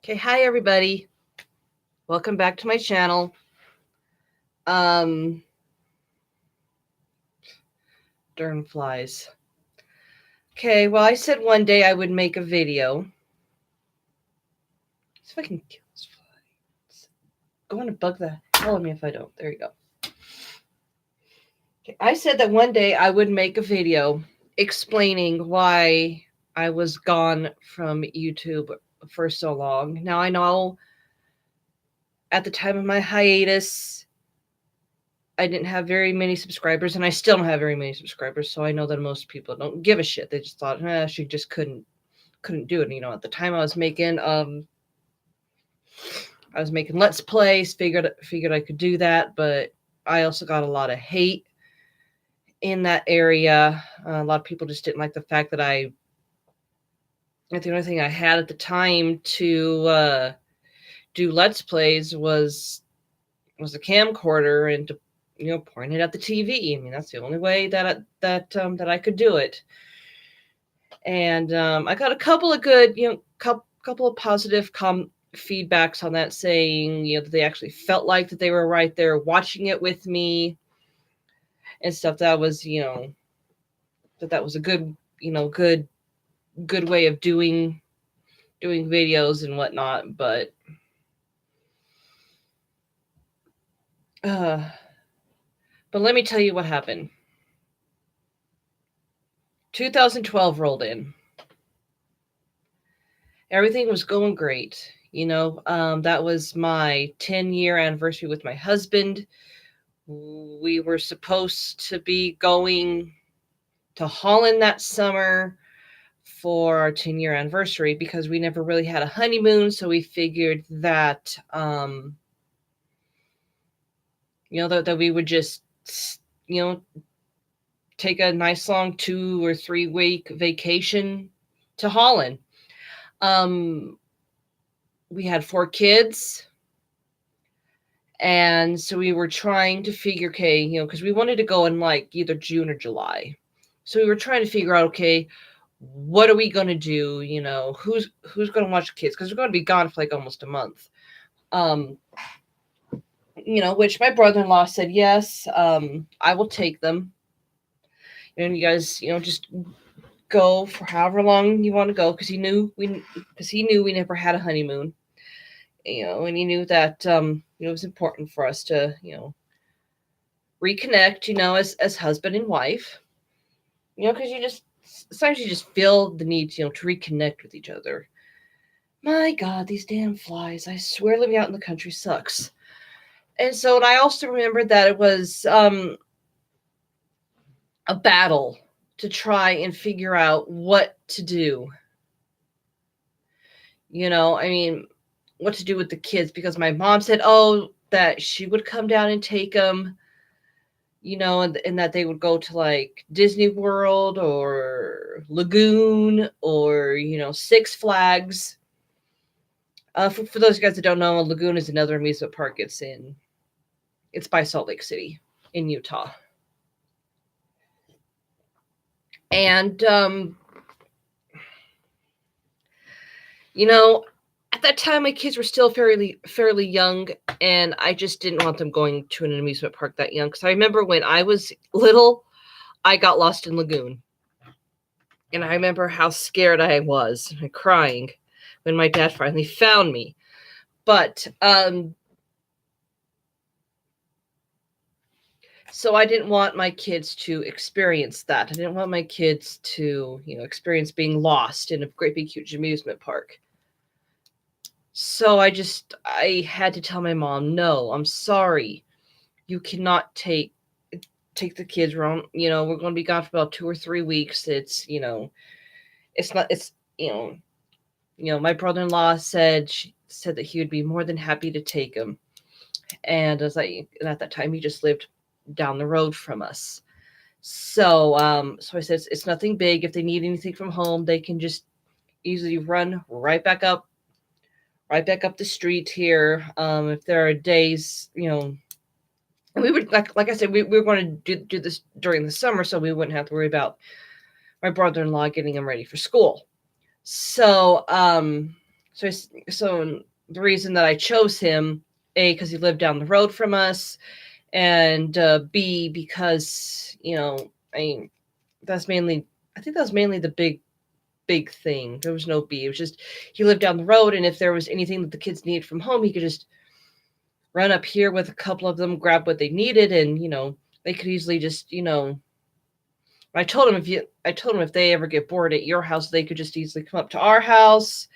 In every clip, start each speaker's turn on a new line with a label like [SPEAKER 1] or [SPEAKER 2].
[SPEAKER 1] Okay, hi everybody. Welcome back to my channel. Darn flies. Okay, well I said one day I would make a video. See if I can kill this fly. It's going to bug the hell out of me if I don't. There you go. Okay, I said that one day I would make a video explaining why I was gone from YouTube for so long. Now I know at the time of my hiatus, I didn't have very many subscribers, and I still don't have very many subscribers, so I know that most people don't give a shit. They just thought, she just couldn't do it. At the time I was making Let's Plays, figured I could do that, but I also got a lot of hate in that area. A lot of people just didn't like the fact that the only thing I had at the time to do Let's Plays was a camcorder and to point it at the TV. I mean, that's the only way that I could do it. And I got a couple of good, couple of positive feedbacks on that, saying that they actually felt like that they were right there watching it with me and stuff. That was that was a good good way of doing videos and whatnot. But let me tell you what happened. 2012 rolled in. Everything was going great. That was my 10-year anniversary with my husband. We were supposed to be going to Holland that summer for our 10-year anniversary because we never really had a honeymoon. So we figured that, that we would just, take a nice long 2 or 3 week vacation to Holland. We had 4 kids. And so we were trying to figure, okay, because we wanted to go in like either June or July. So we were trying to figure out, okay, what are we going to do? Who's going to watch the kids? Because we're going to be gone for like almost a month. Which my brother-in-law said, yes, I will take them. And you guys, just go for however long you want to go, because he knew we never had a honeymoon. And he knew that it was important for us to reconnect, as husband and wife. Because sometimes you just feel the need to reconnect with each other. My God, these damn flies! I swear, living out in the country sucks. And so, and I also remembered that it was a battle to try and figure out what to do. I mean, what to do with the kids, because my mom said, that she would come down and take them, and that they would go to like Disney World or Lagoon or, Six Flags. For those guys that don't know, Lagoon is another amusement park. It's by Salt Lake City in Utah. And, at that time, my kids were still fairly young, and I just didn't want them going to an amusement park that young. Because I remember when I was little, I got lost in Lagoon. And I remember how scared I was and crying when my dad finally found me. But, so I didn't want my kids to experience that. I didn't want my kids to, experience being lost in a great big huge amusement park. So I had to tell my mom, no, I'm sorry. You cannot take the kids around. We're going to be gone for about 2 or 3 weeks. It's, my brother-in-law said that he would be more than happy to take them. And at that time, he just lived down the road from us. So, so I said, it's nothing big. If they need anything from home, they can just easily run right back up the street here. If there are days, and we would, like I said, we were going to do this during the summer, so we wouldn't have to worry about my brother-in-law getting them ready for school. So, So the reason that I chose him, A, because he lived down the road from us, and B, because, I mean, that's mainly, I think that was mainly the big thing. There was no B. It was just he lived down the road, and if there was anything that the kids needed from home, he could just run up here with a couple of them, grab what they needed, and they could easily just I told him if they ever get bored at your house, they could just easily come up to our house,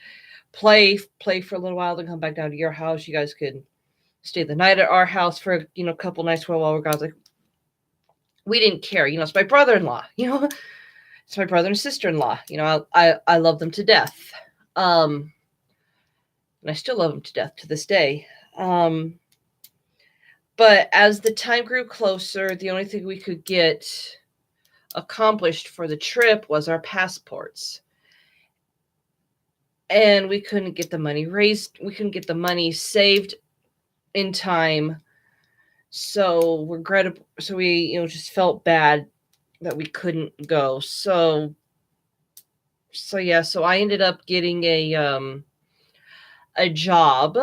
[SPEAKER 1] play for a little while, then come back down to your house. You guys could stay the night at our house for a couple nights for a while. We're guys like, we didn't care. It's my brother-in-law. It's my brother and sister-in-law. I love them to death. And I still love them to death to this day. But as the time grew closer, the only thing we could get accomplished for the trip was our passports. And we couldn't get the money raised. We couldn't get the money saved in time. So regrettable. So we, just felt bad that we couldn't go. So I ended up getting a job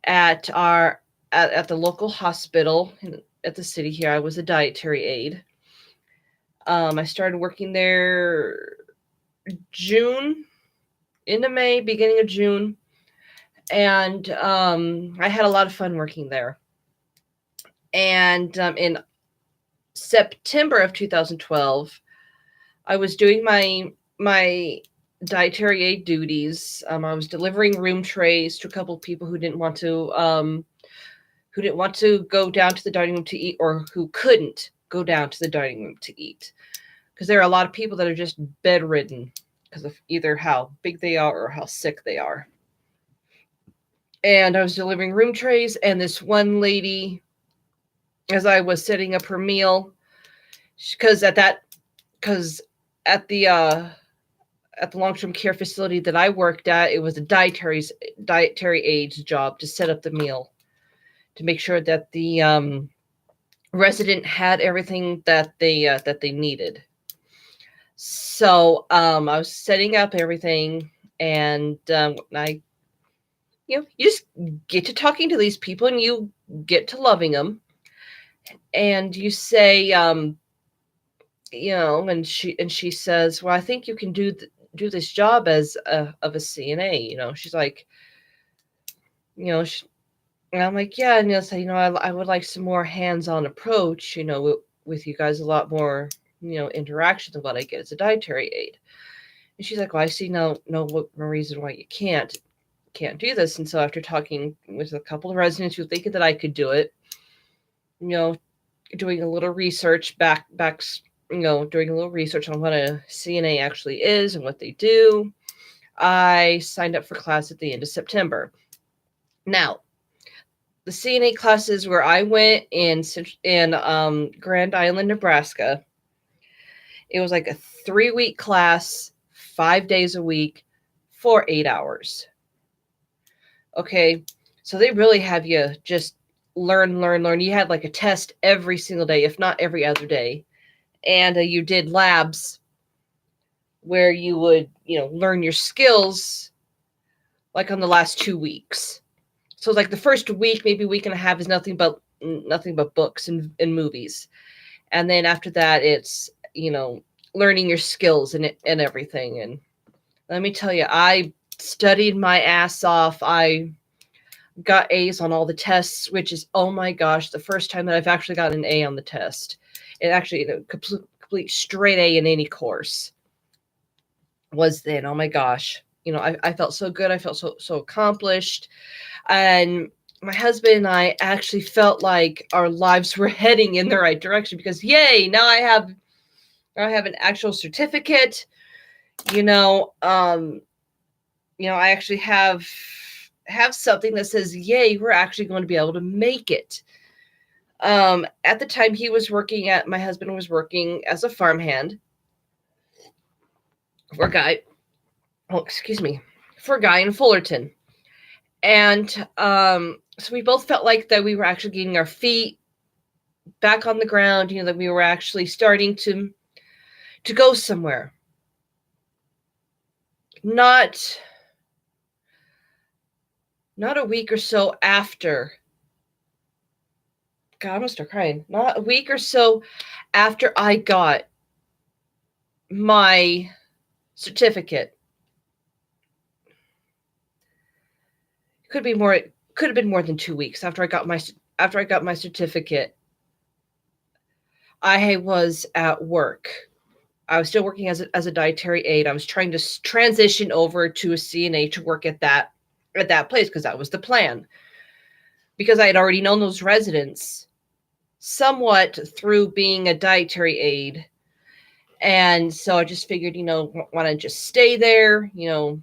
[SPEAKER 1] at the local hospital at the city here. I was a dietary aide. I started working there June, into May, beginning of June. And I had a lot of fun working there. And in September of 2012, I was doing my dietary aid duties. I was delivering room trays to a couple of people who didn't want to go down to the dining room to eat, or who couldn't go down to the dining room to eat, because there are a lot of people that are just bedridden because of either how big they are or how sick they are. And I was delivering room trays, and this one lady, as I was setting up her meal, because at the long-term care facility that I worked at, it was a dietary aide's job to set up the meal, to make sure that the resident had everything that they needed. So I was setting up everything, and you just get to talking to these people, and you get to loving them, and you say, and she says, well, I think you can do this job as of a CNA. She's like, and I'm like, yeah, and I would like some more hands-on approach, with you guys, a lot more, interaction than what I get as a dietary aide. And she's like, well, I see no reason why you can't do this. And so after talking with a couple of residents who thinking that I could do it, doing a little research doing a little research on what a CNA actually is and what they do, I signed up for class at the end of September. Now, the CNA classes where I went in Grand Island, Nebraska, it was like a 3-week class, 5 days a week, for 8 hours. Okay, so they really have you just learn. You had like a test every single day, if not every other day. And you did labs where you would, learn your skills, like on the last 2 weeks. So like the first week, maybe week and a half, is nothing but books and movies. And then after that, it's, learning your skills and everything. And let me tell you, I studied my ass off. I got A's on all the tests, which is, oh my gosh, the first time that I've actually got an A on the test. It actually, complete straight A in any course was then. Oh my gosh. I felt so good. I felt so accomplished. And my husband and I actually felt like our lives were heading in the right direction, because yay, now I have an actual certificate. I actually have something that says, yay, we're actually going to be able to make it. At the time my husband was working as a farmhand for a guy in Fullerton. And so we both felt like that we were actually getting our feet back on the ground, that we were actually starting to go somewhere. Not not a week or so after, God, I'm gonna start crying. Not a week or so after I got my certificate. Could be more. Could have been more than 2 weeks after I got my certificate. I was at work. I was still working as a dietary aide. I was trying to transition over to a CNA to work at that place because that was the plan. Because I had already known those residents somewhat through being a dietary aide. And so I just figured, want to just stay there, and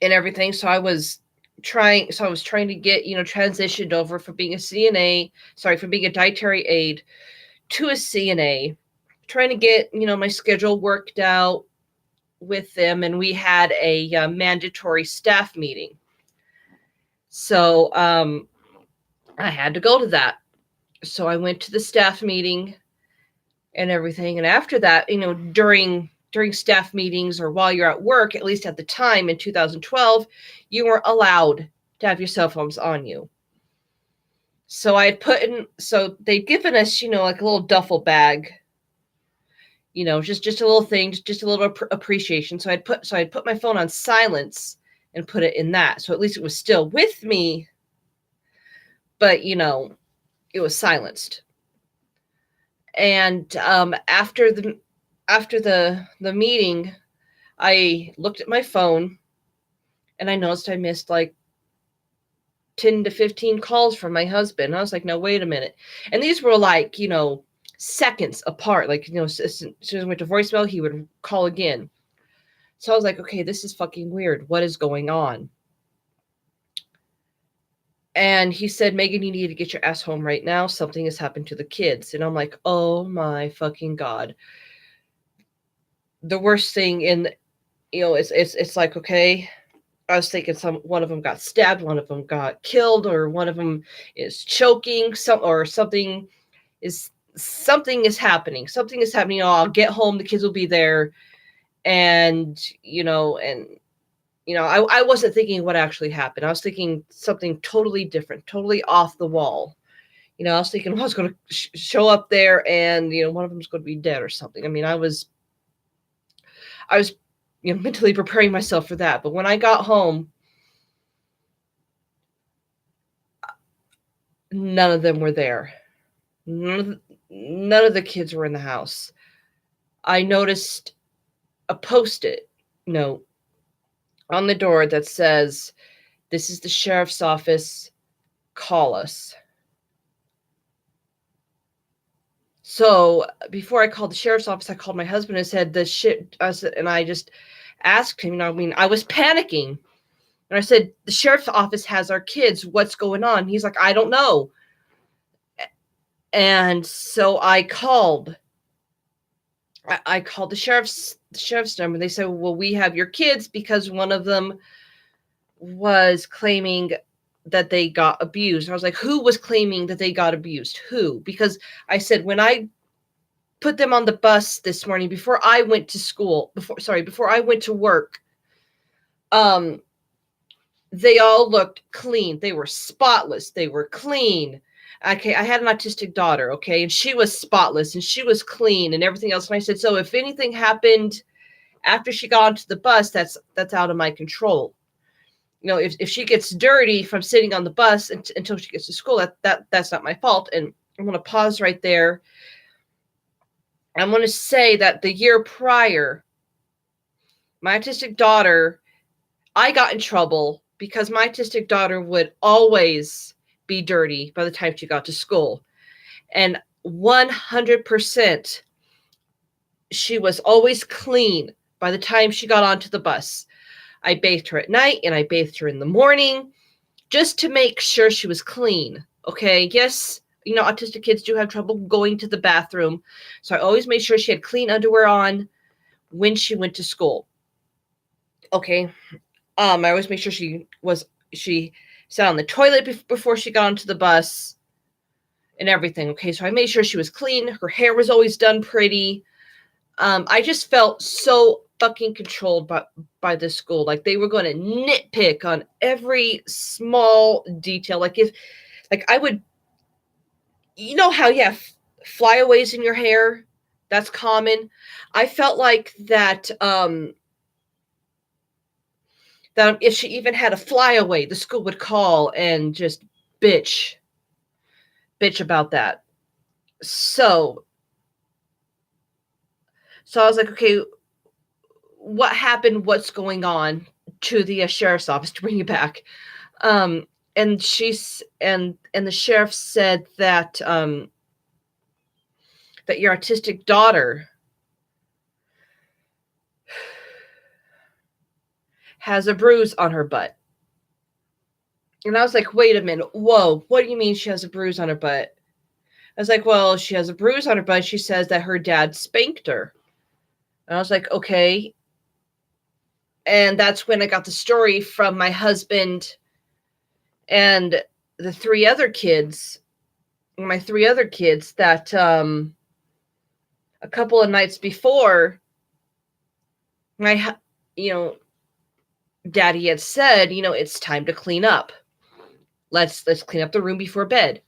[SPEAKER 1] everything. So I was trying to get, transitioned over from being from being a dietary aide to a CNA, trying to get, my schedule worked out with them. And we had a mandatory staff meeting. So I had to go to that. So I went to the staff meeting and everything. And after that, during staff meetings or while you're at work, at least at the time in 2012, you weren't allowed to have your cell phones on you. So I had so they'd given us, like a little duffel bag, just a little thing, just a little appreciation. So I'd put my phone on silence and put it in that. So at least it was still with me, but, it was silenced. And after the meeting, I looked at my phone and I noticed I missed like 10 to 15 calls from my husband. I was like, no, wait a minute. And these were like, seconds apart. Like, as soon as I went to voicemail, he would call again. So I was like, okay, this is fucking weird. What is going on? And he said, Megan, you need to get your ass home right now. Something has happened to the kids. And I'm like, oh my fucking God. The worst thing it's like, okay, I was thinking one of them got stabbed, one of them got killed, or one of them is choking, something is happening. Something is happening. I'll get home, the kids will be there. And, I wasn't thinking what actually happened. I was thinking something totally different, totally off the wall. I was thinking, well, I was going to show up there and, one of them is going to be dead or something. I mean, I was mentally preparing myself for that. But when I got home, none of them were there. None of the kids were in the house. I noticed a Post-it note on the door that says, "This is the sheriff's office. Call us." So before I called the sheriff's office, I called my husband and said and I just asked him, I was panicking. And I said, the sheriff's office has our kids. What's going on? He's like, I don't know. And so I called. I called the sheriff's number. They said, well, we have your kids because one of them was claiming that they got abused. And I was like, who was claiming that they got abused? Who? Because I said, when I put them on the bus this morning, before I went to work, they all looked clean. They were spotless. They were clean. Okay, I had an autistic daughter, okay, and she was spotless and she was clean and everything else. And I said, so if anything happened after she got onto the bus, that's out of my control. If she gets dirty from sitting on the bus until she gets to school, that's not my fault. And I'm going to pause right there. I'm going to say that the year prior, my autistic daughter, I got in trouble because my autistic daughter would always be dirty by the time she got to school. And 100%, she was always clean by the time she got onto the bus. I bathed her at night and I bathed her in the morning just to make sure she was clean. Okay. Yes. Autistic kids do have trouble going to the bathroom. So I always made sure she had clean underwear on when she went to school. Okay. I always made sure she sat on the toilet before she got onto the bus and everything. Okay. So I made sure she was clean. Her hair was always done pretty. I just felt so fucking controlled by this school. Like, they were going to nitpick on every small detail. Like, if, like, I would, you know how you have flyaways in your hair? That's common. I felt like that, that if she even had a flyaway, the school would call and just bitch about that. So I was like, okay, what happened? What's going on? To the sheriff's office to bring you back. And she's and the sheriff said that that your autistic daughter has a bruise on her butt. And I was like, wait a minute, whoa, what do you mean she has a bruise on her butt? I was like, well, she has a bruise on her butt. She says that her dad spanked her. And I was like, okay. And that's when I got the story from my husband and the three other kids, my three other kids, that a couple of nights before, my, daddy had said, it's time to clean up. Let's clean up the room before bed.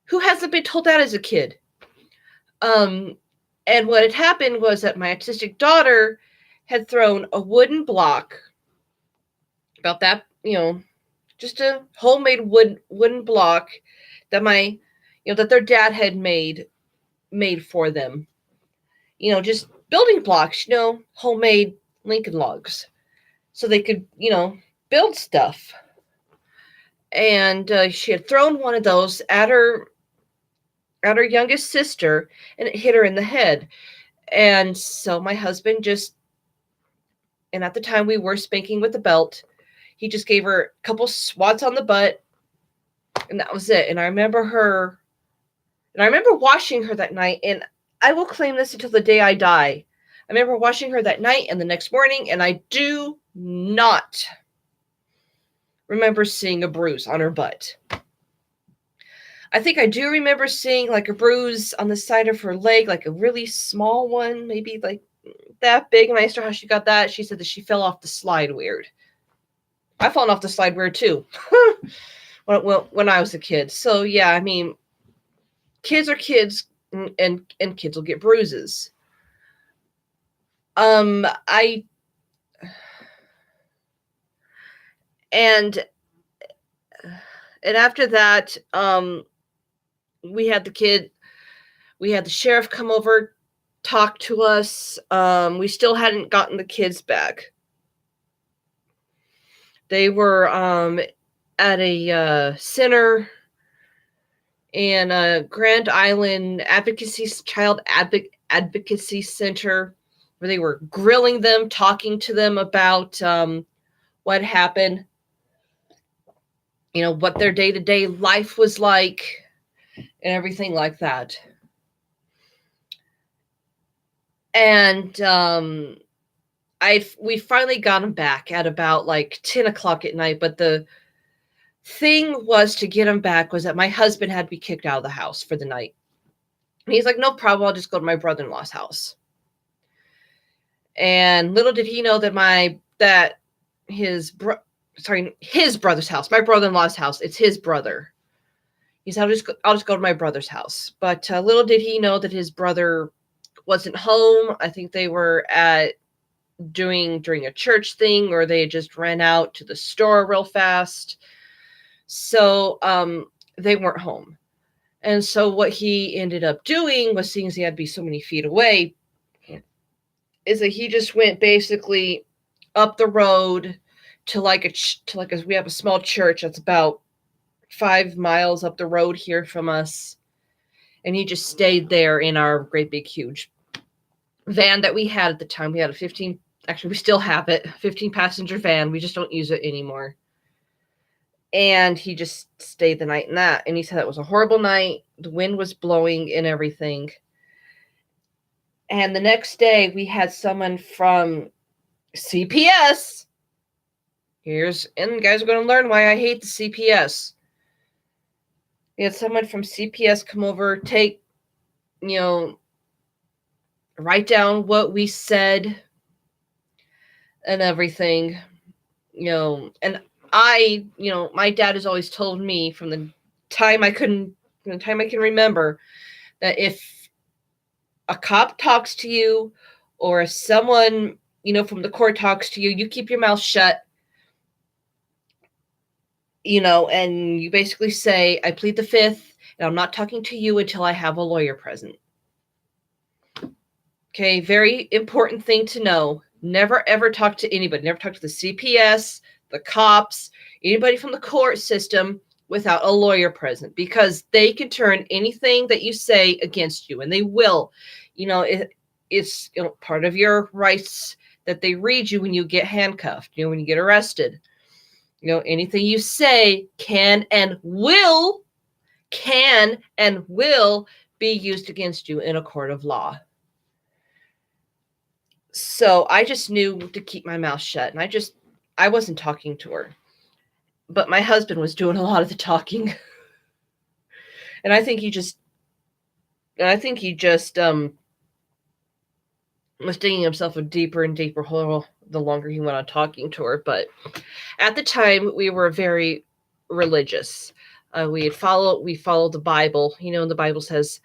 [SPEAKER 1] Who hasn't been told that as a kid? And what had happened was that my autistic daughter had thrown a wooden block, about that, just a homemade wooden block that that their dad had made for them. Just building blocks, homemade Lincoln logs, so they could, build stuff. And she had thrown one of those at her youngest sister, and it hit her in the head. And so my husband and at the time we were spanking with the belt, he just gave her a couple swats on the butt, and that was it. And I remember washing her that night, and I will claim this until the day I die. I remember washing her that night and the next morning, and I do not remember seeing a bruise on her butt. I think I do remember seeing like a bruise on the side of her leg, like a really small one, maybe like that big. And I asked her how she got that. She said that she fell off the slide weird. I've fallen off the slide weird too when I was a kid. So yeah, I mean, kids are kids, and kids will get bruises. And after that, we had the sheriff come over, talk to us. We still hadn't gotten the kids back. They were at a center in Grand Island Child Advocacy Center, where they were grilling them, talking to them about what happened, what their day-to-day life was like, and everything like that. And we finally got him back at about like 10 o'clock at night. But the thing was, to get him back was that my husband had to be kicked out of the house for the night. And he's like, no problem, I'll just go to my brother-in-law's house. And little did he know that his brother's house, my brother-in-law's house, it's his brother. He said, I'll just go to my brother's house. But little did he know that his brother wasn't home. I think they were during a church thing, or they just ran out to the store real fast. So they weren't home. And so what he ended up doing was, seeing as he had to be so many feet away, is that he just went basically up the road to we have a small church that's about 5 miles up the road here from us. And he just stayed there in our great big huge van that we had at the time. We had we still have it, 15 passenger van. We just don't use it anymore. And he just stayed the night in that. And he said it was a horrible night. The wind was blowing and everything. And the next day we had someone from CPS. And you guys are going to learn why I hate the CPS. We had someone from CPS come over, write down what we said and everything, and my dad has always told me from the time from the time I can remember, that if a cop talks to you or if someone, from the court talks to you, you keep your mouth shut, and you basically say, I plead the fifth, and I'm not talking to you until I have a lawyer present. Okay, very important thing to know. Never ever talk to anybody. Never talk to the CPS, the cops, anybody from the court system without a lawyer present, because they can turn anything that you say against you, and they will. It's part of your rights that they read you when you get handcuffed, when you get arrested. Anything you say can and will be used against you in a court of law. So I just knew to keep my mouth shut, and I wasn't talking to her, but my husband was doing a lot of the talking. And I think he just was digging himself a deeper and deeper hole the longer he went on talking to her. But at the time, we were very religious. We followed the Bible. The Bible says,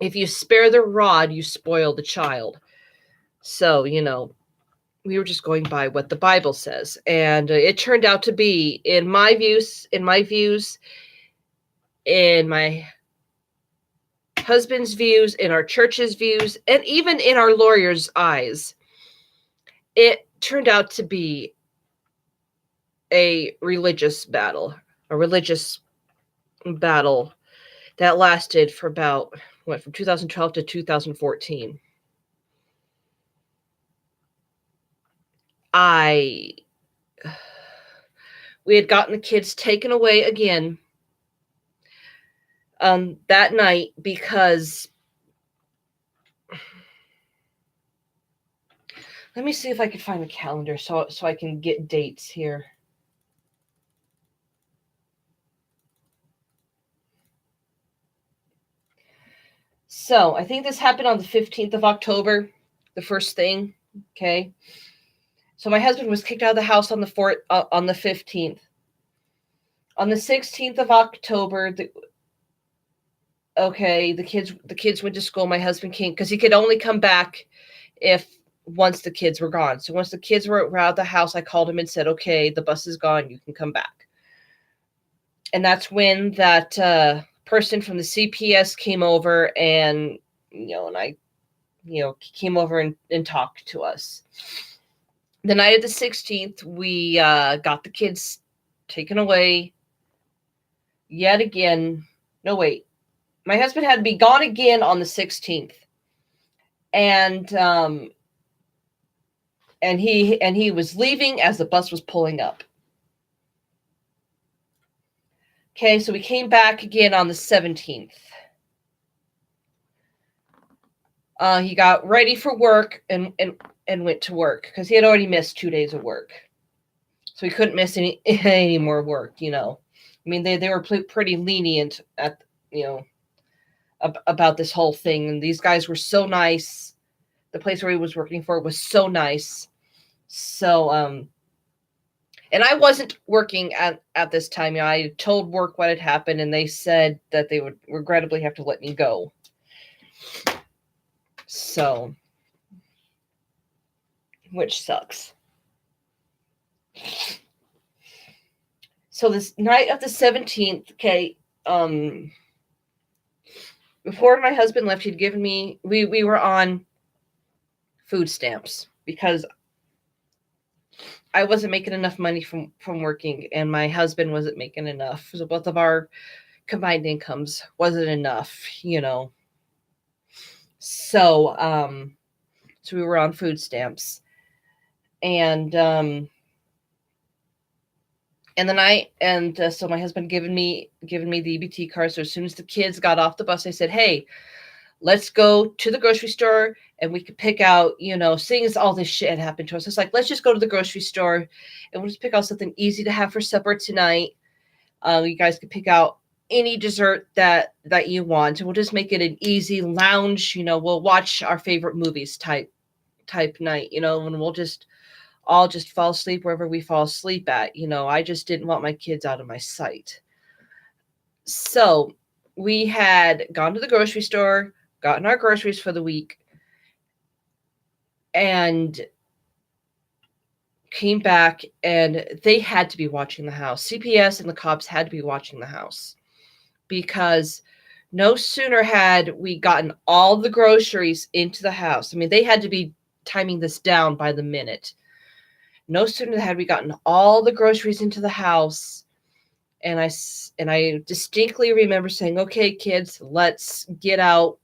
[SPEAKER 1] if you spare the rod, you spoil the child. So, we were just going by what the Bible says. And it turned out to be, in my views, in my husband's views, in our church's views, and even in our lawyer's eyes, it turned out to be a religious battle that lasted for about, from 2012 to 2014. We had gotten the kids taken away again that night, because let me see if I can find the calendar so I can get dates here. So I think this happened on the 15th of October, the first thing. Okay. So my husband was kicked out of the house on the 15th. On the 16th of October, the kids went to school. My husband came, because he could only come back once the kids were gone. So once the kids were out of the house, I called him and said, okay, the bus is gone, you can come back. And that's when that person from the CPS came over, and I came over and talked to us. The night of the 16th, we got the kids taken away yet again. No, wait. My husband had to be gone again on the 16th. And he was leaving as the bus was pulling up. Okay, so we came back again on the 17th. He got ready for work and went to work, because he had already missed 2 days of work. So he couldn't miss any more work, I mean, they were pretty lenient at, about this whole thing. And these guys were so nice. The place where he was working for was so nice. So, and I wasn't working at this time. I told work what had happened, and they said that they would regrettably have to let me go. So, which sucks. So this night of the 17th, okay, before my husband left, he'd given me, we were on food stamps, because I wasn't making enough money from working, and my husband wasn't making enough. So both of our combined incomes wasn't enough, So, so we were on food stamps, and so my husband given me the EBT card. So as soon as the kids got off the bus, I said, hey, let's go to the grocery store, and we could pick out, seeing as all this shit had happened to us, it's like, let's just go to the grocery store and we'll just pick out something easy to have for supper tonight. You guys could pick out any dessert that you want, and we'll just make it an easy lounge, we'll watch our favorite movies type type night, when we'll just all just fall asleep wherever we fall asleep at. I just didn't want my kids out of my sight. So we had gone to the grocery store, gotten our groceries for the week, and came back, and they had to be watching the house. CPS and the cops had to be watching the house, because no sooner had we gotten all the groceries into the house. I mean, they had to be timing this down by the minute. No sooner had we gotten all the groceries into the house, and I distinctly remember saying, "Okay, kids, let's get out,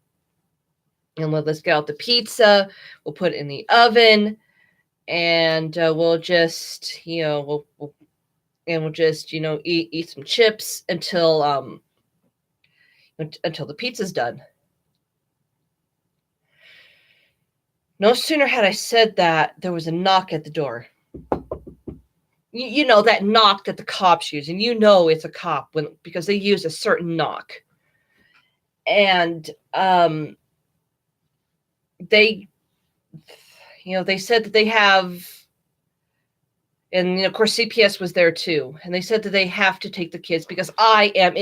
[SPEAKER 1] and let's get out the pizza. We'll put it in the oven, and we'll just, we'll just, eat some chips until the pizza's done." No sooner had I said that, there was a knock at the door. That knock that the cops use, and it's a cop because they use a certain knock. And they said that they have, and of course CPS was there too, and they said that they have to take the kids because I am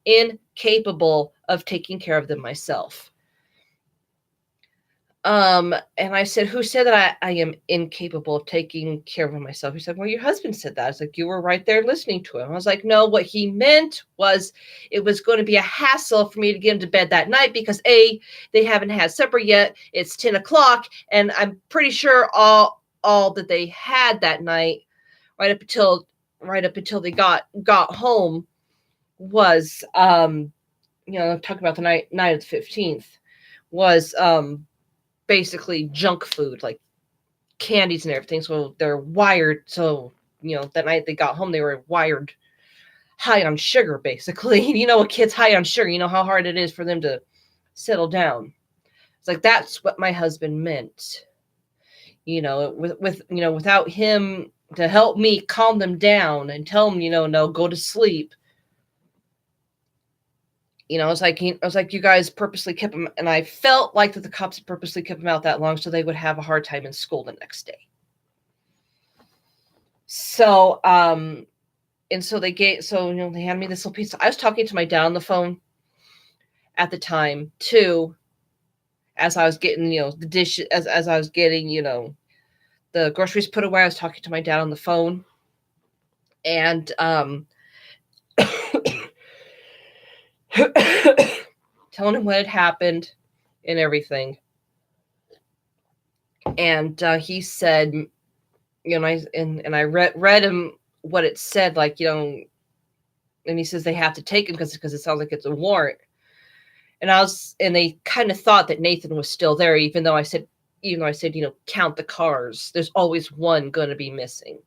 [SPEAKER 1] incapable of taking care of them myself. And I said, "Who said that I am incapable of taking care of myself?" He said, "Well, your husband said that." I was like, "You were right there listening to him." I was like, "No, what he meant was it was going to be a hassle for me to get him to bed that night because they haven't had supper yet. It's 10 o'clock. And I'm pretty sure all that they had that night, right up until they got home, was, talking about the night of the 15th, was, basically junk food, like candies and everything. So they're wired. So, that night they got home, they were wired high on sugar, basically. A kid's high on sugar. You know how hard it is for them to settle down. It's like, that's what my husband meant. Without him to help me calm them down and tell them, no, go to sleep. I was like, you guys purposely kept them, and I felt like that the cops purposely kept them out that long so they would have a hard time in school the next day. So, and so they handed me this little piece. I was talking to my dad on the phone at the time too, as I was getting, the dishes, as I was getting, the groceries put away. I was talking to my dad on the phone, and telling him what had happened and everything. And he said, I read him what it said, like, and he says they have to take him because it sounds like it's a warrant. And they kind of thought that Nathan was still there, even though I said, count the cars. There's always one going to be missing.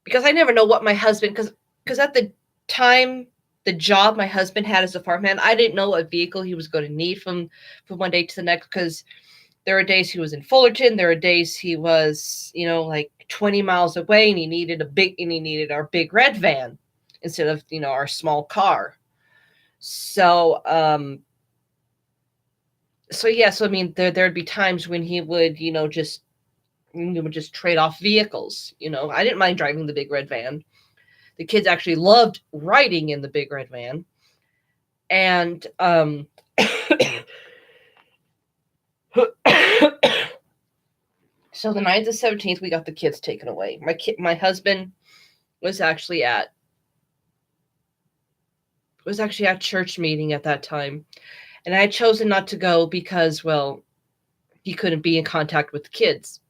[SPEAKER 1] Because I never know what my husband, because at the time, the job my husband had as a fireman, I didn't know what vehicle he was going to need from one day to the next, because there were days he was in Fullerton. There were days he was, like 20 miles away, and he needed our big red van instead of, our small car. So, I mean, there'd be times when he would, just trade off vehicles. I didn't mind driving the big red van. The kids actually loved riding in the big red van. And, so the night of the 17th, we got the kids taken away. My husband was actually at church meeting at that time. And I had chosen not to go because, well, he couldn't be in contact with the kids.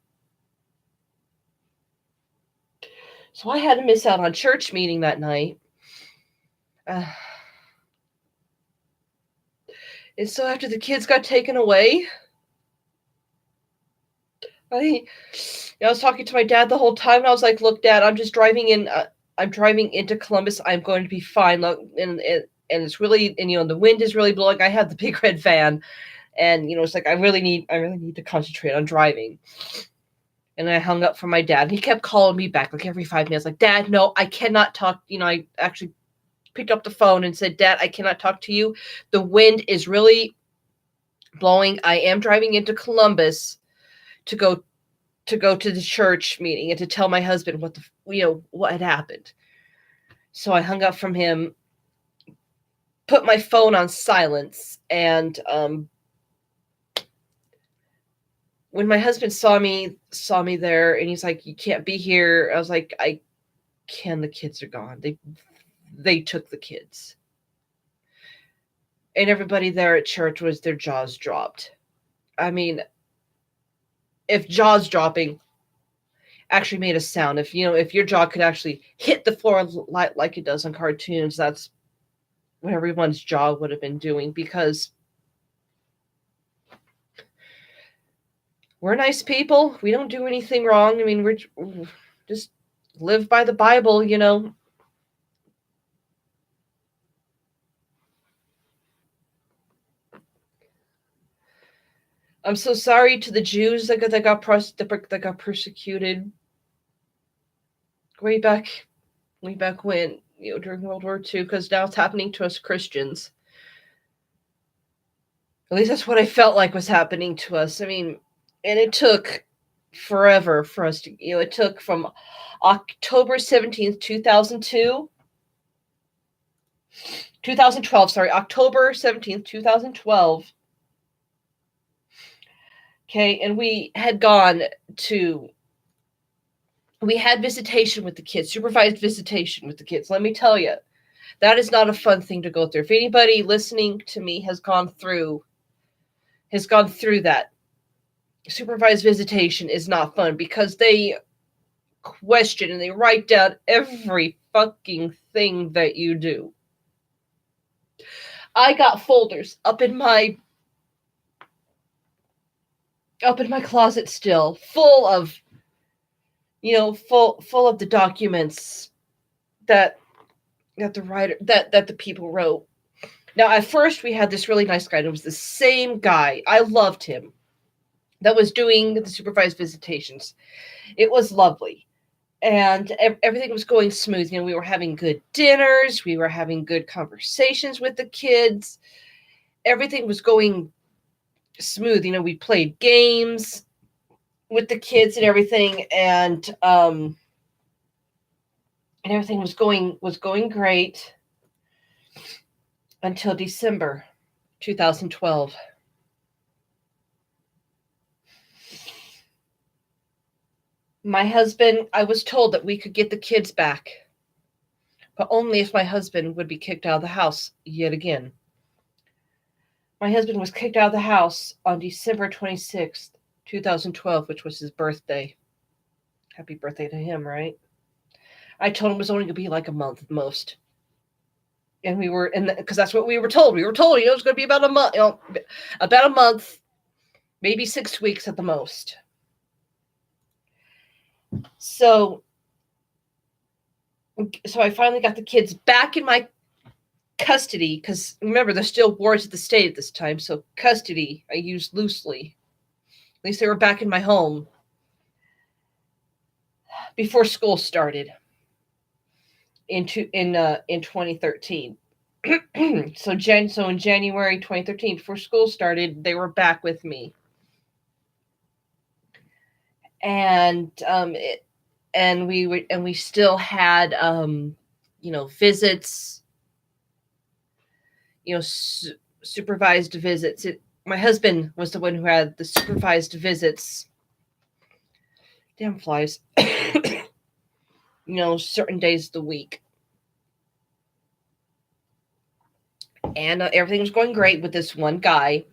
[SPEAKER 1] So I had to miss out on church meeting that night. And so after the kids got taken away, I was talking to my dad the whole time. And I was like, "Look, Dad, I'm just driving in. I'm driving into Columbus. I'm going to be fine. Look, and it's really, and the wind is really blowing. I have the big red van, and it's like I really need to concentrate on driving." And I hung up from my dad, and he kept calling me back like every 5 minutes, like, "Dad, no, I cannot talk." I actually picked up the phone and said, "Dad, I cannot talk to you. The wind is really blowing. I am driving into Columbus to go to the church meeting and to tell my husband what had happened. So I hung up from him, put my phone on silence, and when my husband saw me there, and he's like, "You can't be here," I was like, "I can. The kids are gone. They took the kids." And everybody there at church was their jaws dropped. I mean, if jaws dropping actually made a sound, if your jaw could actually hit the floor like it does on cartoons, that's what everyone's jaw would have been doing, because we're nice people. We don't do anything wrong. I mean, we're just live by the Bible, I'm so sorry to the Jews that got persecuted way back when, during World War II, because now it's happening to us Christians. At least that's what I felt like was happening to us. I mean, and it took forever for us to, it took from October 17th, 2012, sorry, October 17th, 2012. Okay, and we had visitation with the kids, supervised visitation with the kids. Let me tell you, that is not a fun thing to go through. If anybody listening to me has gone through that, supervised visitation is not fun, because they question and they write down every fucking thing that you do. I got folders up in my closet still, full of the documents that the people wrote. Now, at first, we had this really nice guy, and it was the same guy. I loved him, that was doing the supervised visitations. It was lovely. And everything was going smooth. We were having good dinners. We were having good conversations with the kids. Everything was going smooth. We played games with the kids and everything. And everything was going great until December 2012. My husband, I was told that we could get the kids back, but only if my husband would be kicked out of the house yet again. My husband was kicked out of the house on December 26th, 2012, which was his birthday. Happy birthday to him, right? I told him it was only going to be like a month at most. And because that's what we were told. We were told, it was going to be about a month, maybe 6 weeks at the most. So I finally got the kids back in my custody, because remember, there's still wars at the state at this time, so custody I used loosely. At least they were back in my home before school started in 2013. So in January 2013, before school started, they were back with me, and we still had visits, supervised visits. My husband was the one who had the supervised visits. Damn flies. Certain days of the week. And everything was going great with this one guy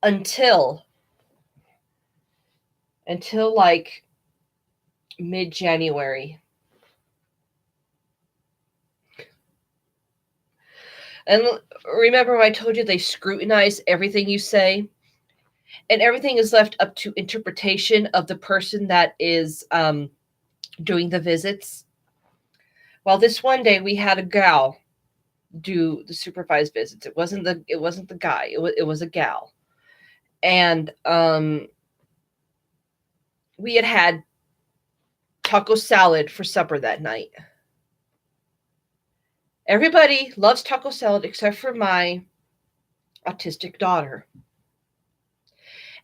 [SPEAKER 1] until like mid-January. And remember when I told you they scrutinize everything you say? And everything is left up to interpretation of the person that is doing the visits. Well, this one day we had a gal do the supervised visits. It wasn't the guy. It was a gal. And we had taco salad for supper that night. Everybody loves taco salad except for my autistic daughter.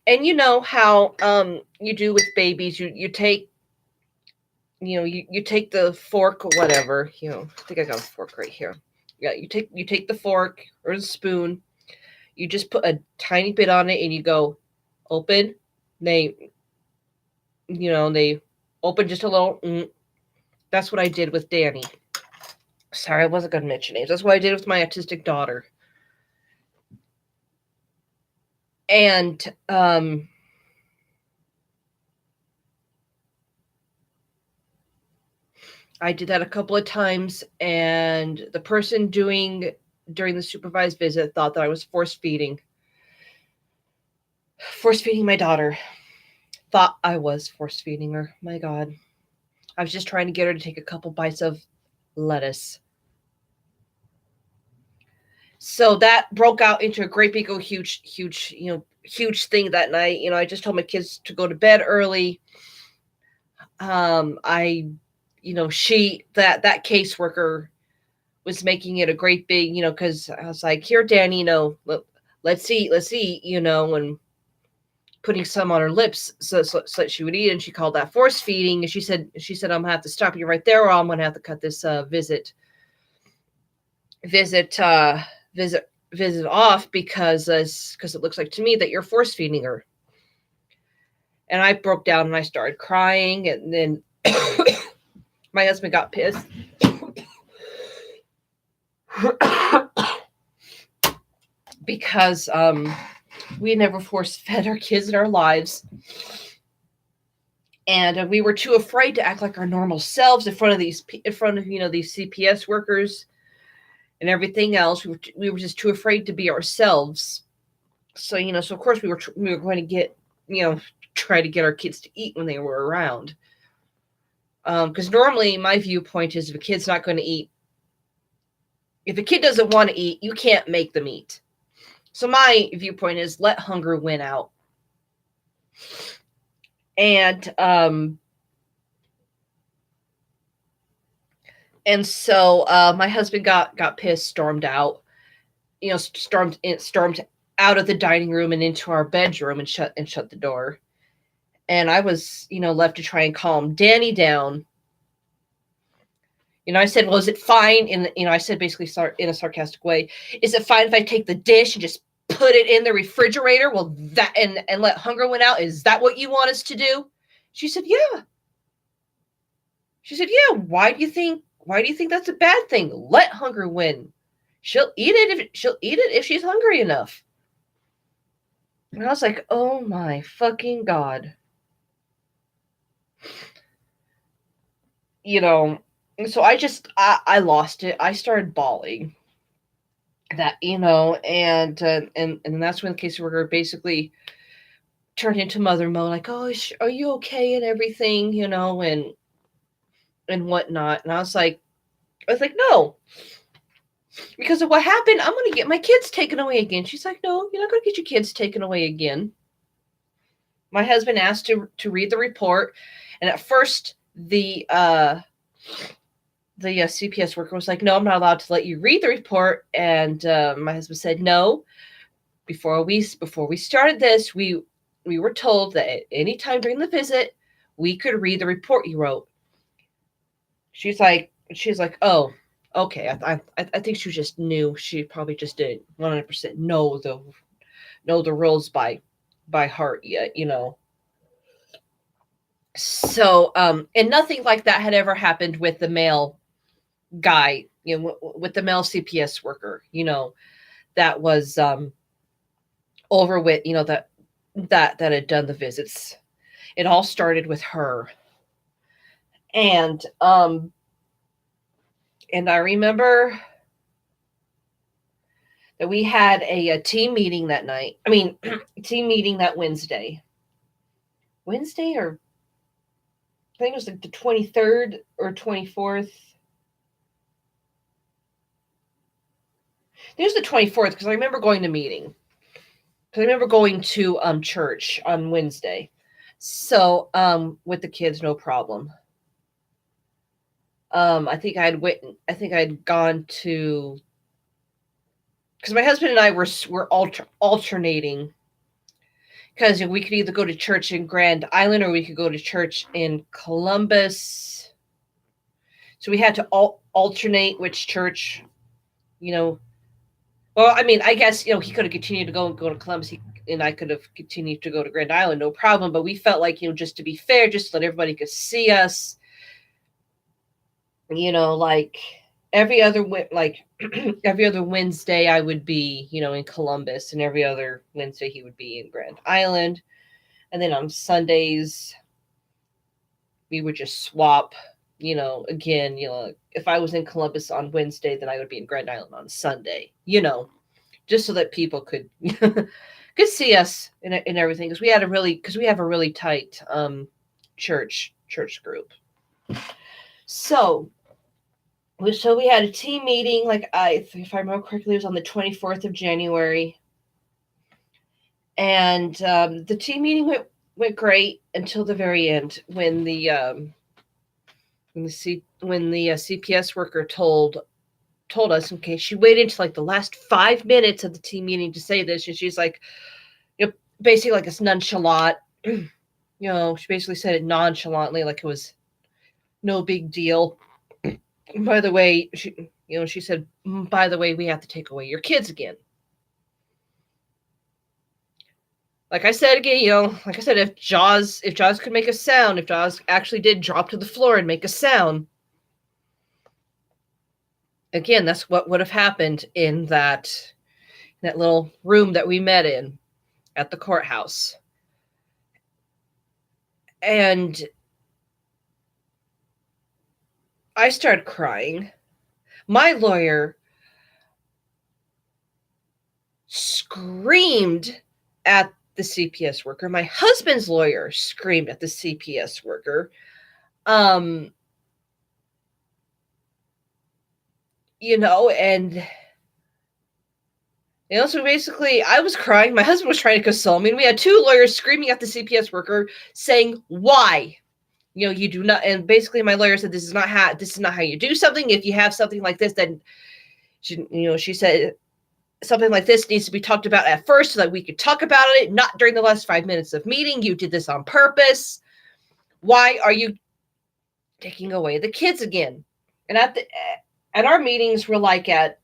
[SPEAKER 1] And you know how you do with babies, you take, you take the fork or whatever, I think I got a fork right here. Yeah, you take the fork or the spoon, you just put a tiny bit on it and you go open. They open just a little. That's what I did with Danny. Sorry, I wasn't going to mention names. That's what I did with my autistic daughter. And I did that a couple of times, and the person during the supervised visit thought that I was force feeding my daughter. Thought I was force feeding her. My God. I was just trying to get her to take a couple bites of lettuce. So that broke out into a great big, huge thing that night. I just told my kids to go to bed early. I, that caseworker was making it a great big, because I was like, here, Danny, let's eat, and putting some on her lips so that she would eat. And she called that force feeding. And she said, I'm gonna have to stop you right there, or I'm gonna have to cut this visit off because it looks like to me that you're force feeding her. And I broke down and I started crying, and then my husband got pissed. Because we never force fed our kids in our lives. And we were too afraid to act like our normal selves in front of these CPS workers and everything else. We were just too afraid to be ourselves. So of course we were going to get try to get our kids to eat when they were around. Because normally my viewpoint is if a kid's not going to eat, if a kid doesn't want to eat, you can't make them eat. So my viewpoint is let hunger win out. And so my husband got pissed, stormed out, stormed out of the dining room and into our bedroom and shut the door. And I was, left to try and calm Danny down. I said, well, is it fine? I said basically in a sarcastic way, is it fine if I take the dish and just put it in the refrigerator? Well, that and let hunger win out. Is that what you want us to do? She said, yeah. She said, yeah. Why do you think that's a bad thing? Let hunger win. She'll eat it if she's hungry enough. And I was like, oh my fucking God. So I lost it. I started bawling. That, and that's when the caseworker basically turned into mother mode, like, oh, are you okay and everything, and whatnot. And I was like, no, because of what happened, I'm going to get my kids taken away again. She's like, no, you're not going to get your kids taken away again. My husband asked to read the report, and at first the CPS worker was like, no, I'm not allowed to let you read the report. And my husband said, no, before we started this, we were told that at any time during the visit, we could read the report you wrote. She's like, oh, okay. I think she just knew. She probably just didn't 100% know the rules by heart yet, So, and nothing like that had ever happened with the male guy, with the male CPS worker, that was over with, that had done the visits. It all started with her. And I remember that we had a team meeting that night. I mean, team meeting that Wednesday, or I think it was like the 23rd or 24th. It was the 24th because I remember going to meeting. Because I remember going to church on Wednesday. So with the kids, no problem. I think I'd gone to, because my husband and I were alternating, because we could either go to church in Grand Island or we could go to church in Columbus. So we had to alternate which church, you know. Well, I mean, I guess, he could have continued to go to Columbus, and I could have continued to go to Grand Island, no problem. But we felt like, just to be fair, just so that everybody could see us, like every other every other Wednesday I would be, in Columbus, and every other Wednesday he would be in Grand Island. And then on Sundays we would just swap, again, if I was in Columbus on Wednesday, then I would be in Grand Island on Sunday, just so that people could could see us in everything, because we have a really tight church group. So we had a team meeting, if I remember correctly, it was on the 24th of January. And the team meeting went great until the very end, when the CPS worker told us, okay, she waited until the last 5 minutes of the team meeting to say this, and she's like, basically like it's nonchalant. She basically said it nonchalantly, like it was no big deal. By the way, she said, by the way, we have to take away your kids again. Like I said again, if Jaws could make a sound, if Jaws actually did drop to the floor and make a sound, again, that's what would have happened in that little room that we met in at the courthouse. And I started crying. My lawyer screamed at the CPS worker. My husband's lawyer screamed at the CPS worker. And so basically I was crying. My husband was trying to console me, and we had two lawyers screaming at the CPS worker saying, why? You do not, and basically my lawyer said, this is not how you do something. If you have something like this, then she said something like this needs to be talked about at first so that we could talk about it, not during the last 5 minutes of meeting. You did this on purpose. Why are you taking away the kids again? And at our meetings were at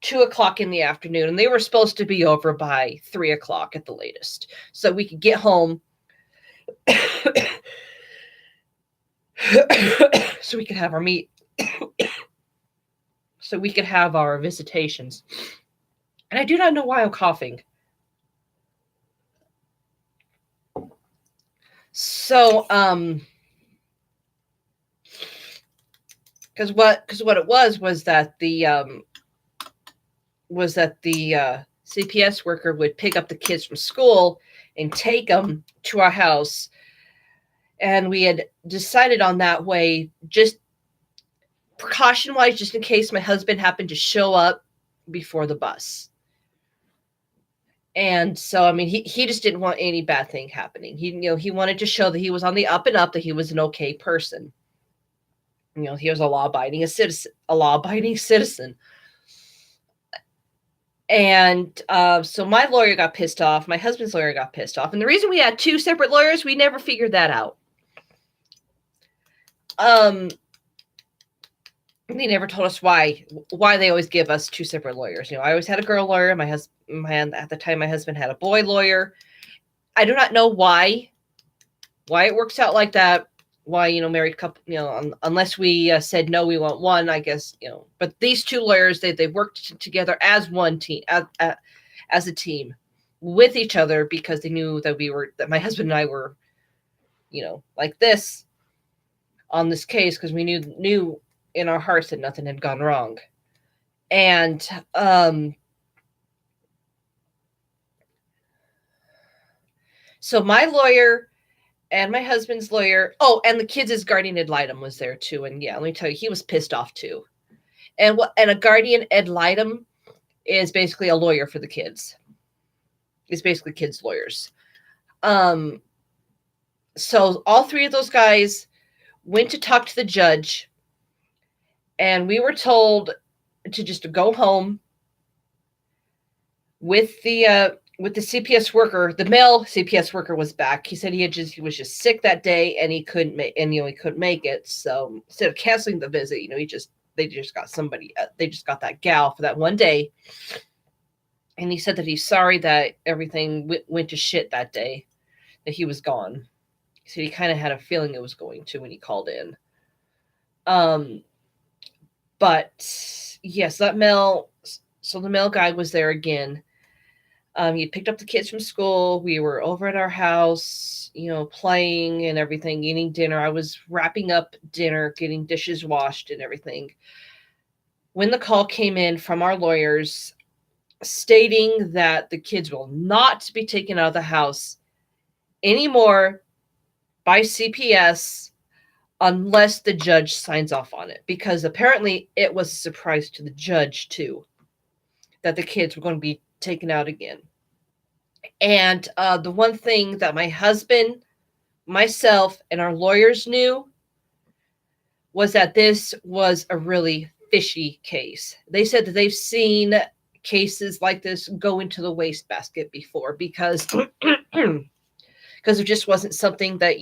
[SPEAKER 1] 2:00 in the afternoon, and they were supposed to be over by 3:00 at the latest, so we could get home. So we could have our so we could have our visitations. And I do not know why I'm coughing. So, because what it was that the CPS worker would pick up the kids from school and take them to our house. And we had decided on that way, just precaution-wise, just in case my husband happened to show up before the bus. And so, I mean, he just didn't want any bad thing happening. He wanted to show that he was on the up and up, that he was an okay person. He was a law-abiding citizen. And so my lawyer got pissed off. My husband's lawyer got pissed off. And the reason we had two separate lawyers, we never figured that out. They never told us why they always give us two separate lawyers. I always had a girl lawyer. At the time, my husband had a boy lawyer. I do not know why it works out like that. Why, married couple, unless we said, no, we want one, I guess, but these two lawyers, they worked together as one team, as a team with each other, because they knew that my husband and I were, like this on this case, because we knew in our hearts that nothing had gone wrong. And so my lawyer and my husband's lawyer, and the kids' guardian ad litem was there too. And yeah, let me tell you, he was pissed off too. And a guardian ad litem is basically a lawyer for the kids. It's basically kids' lawyers. So all three of those guys went to talk to the judge, and we were told to just go home with the with the CPS worker, the male CPS worker was back. He said he was just sick that day and he couldn't make it. So instead of canceling the visit, they just got that gal for that one day. And he said that he's sorry that everything went to shit that day, that he was gone. He said he kind of had a feeling it was going to when he called in. But yes, the male guy was there again. He picked up the kids from school. We were over at our house, playing and everything, eating dinner. I was wrapping up dinner, getting dishes washed and everything, when the call came in from our lawyers stating that the kids will not be taken out of the house anymore by CPS unless the judge signs off on it. Because apparently it was a surprise to the judge too, that the kids were going to be taken out again. And the one thing that my husband, myself, and our lawyers knew was that this was a really fishy case. They said that they've seen cases like this go into the wastebasket before because it just wasn't something that,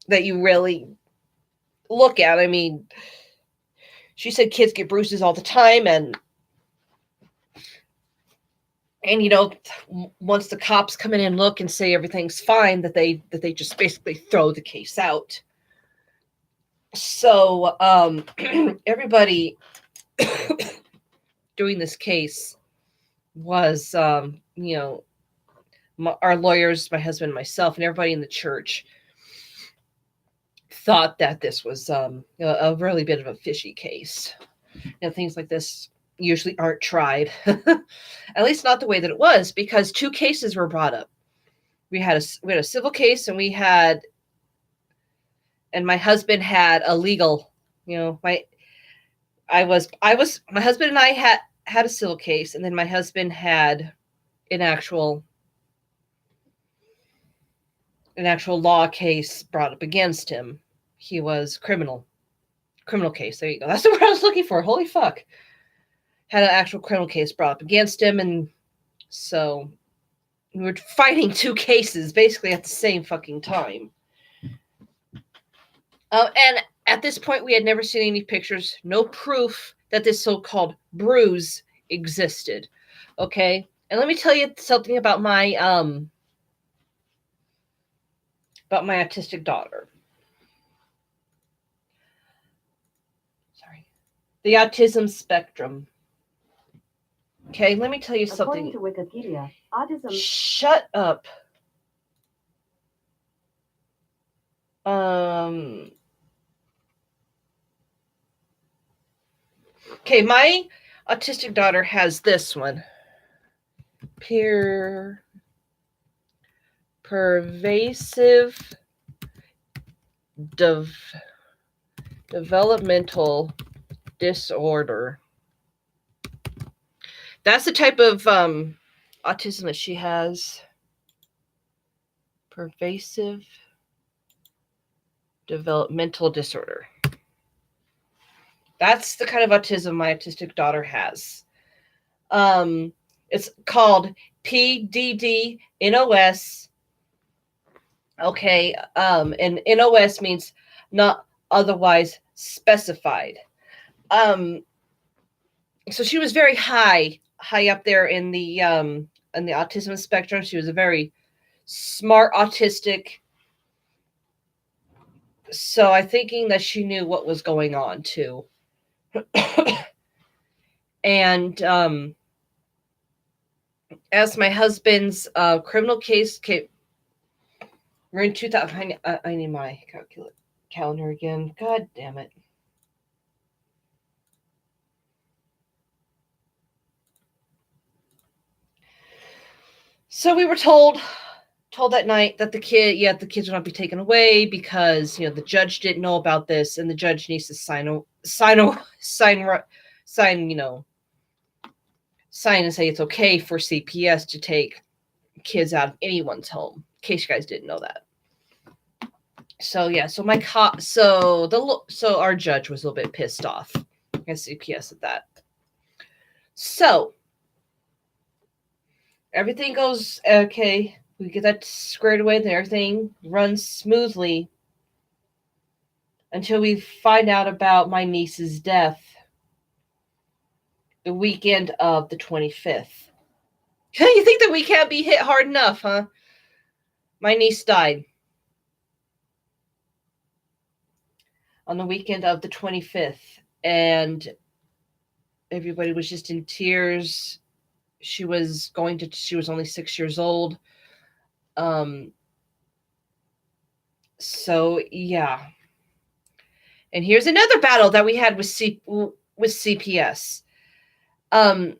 [SPEAKER 1] that you really look at. I mean, she said kids get bruises all the time, and once the cops come in and look and say everything's fine, that they just basically throw the case out. So everybody doing this case was, our lawyers, my husband, myself, and everybody in the church thought that this was a really bit of a fishy case. Things like this usually aren't tried, at least not the way that it was, because two cases were brought up. We had a civil case, and my husband had a legal. My husband and I had a civil case, and then my husband had an actual law case brought up against him. He was criminal case. There you go. That's the word I was looking for. Holy fuck. Had an actual criminal case brought up against him, and so we were fighting two cases basically at the same fucking time. And at this point, we had never seen any pictures, no proof that this so-called bruise existed. Okay, and let me tell you something about my autistic daughter. Sorry, the autism spectrum. Okay, let me tell you something.
[SPEAKER 2] According to Wikipedia, autism.
[SPEAKER 1] Shut up. Okay, my autistic daughter has this one. Pervasive developmental disorder. That's the type of autism that she has. Pervasive developmental disorder. That's the kind of autism my autistic daughter has. It's called PDD-NOS. Okay, and NOS means not otherwise specified. So she was very high up there in the autism spectrum. She was a very smart autistic. So I'm thinking that she knew what was going on too. And as my husband's criminal case came, we're in 2000. I need my calendar again. God damn it. So we were told that night that the kids would not be taken away because the judge didn't know about this, and the judge needs to sign and say it's okay for CPS to take kids out of anyone's home. In case you guys didn't know that. So so our judge was a little bit pissed off at CPS at that. So everything goes okay. We get that squared away, and everything runs smoothly until we find out about my niece's death the weekend of the 25th. You think that we can't be hit hard enough, huh? My niece died on the weekend of the 25th, and everybody was just in tears. She was only 6 years old. So yeah. And here's another battle that we had with CPS. Come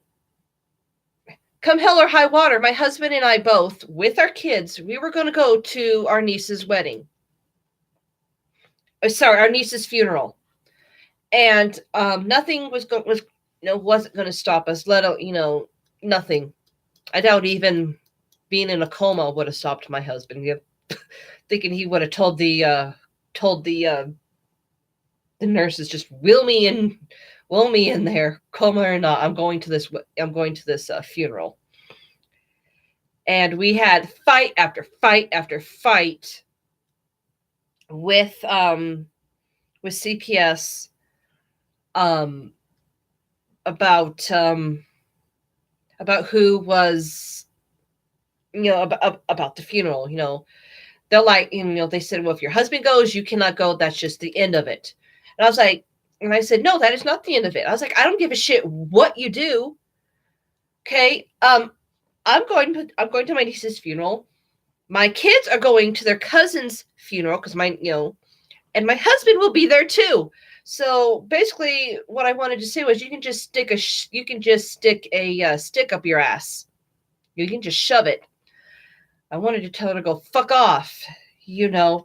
[SPEAKER 1] hell or high water, my husband and I both, with our kids, we were going to go to our niece's wedding. Our niece's funeral, and nothing wasn't going to stop us. Nothing. I doubt even being in a coma would have stopped my husband. Thinking he would have told the nurses, just will me in there, coma or not. I'm going to this funeral. And we had fight after fight after fight with CPS about who was, about the funeral. They're like, they said, well, if your husband goes, you cannot go. That's just the end of it. And I was like, and I said, no, that is not the end of it. I was like, I don't give a shit what you do. Okay. I'm going to my niece's funeral. My kids are going to their cousin's funeral because and my husband will be there too. So basically, what I wanted to say was, you can just stick a stick up your ass. You can just shove it. I wanted to tell her to go fuck off,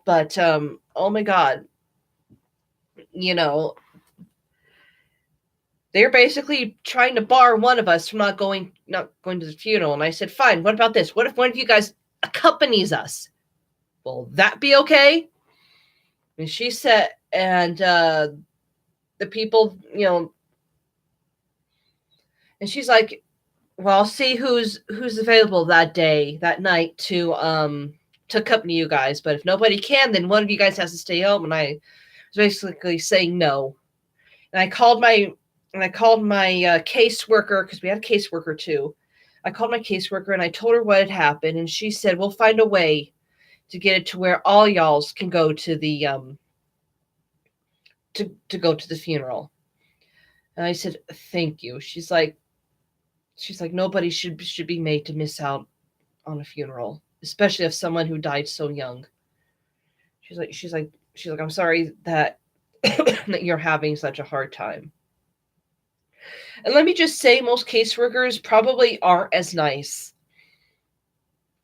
[SPEAKER 1] but oh my God, they're basically trying to bar one of us from not going to the funeral. And I said, fine, what about this? What if one of you guys accompanies us? Will that be okay? And she said, and the people, and she's like, well, I'll see who's available that night to accompany you guys. But if nobody can, then one of you guys has to stay home. And I was basically saying no. And I called my caseworker, because we had a caseworker too. I called my caseworker and I told her what had happened, and she said, we'll find a way to get it to where all y'alls can go to the to go to the funeral. And I said, thank you. She's like, nobody should be made to miss out on a funeral, especially of someone who died so young. She's like, I'm sorry that that you're having such a hard time. And let me just say, most caseworkers probably aren't as nice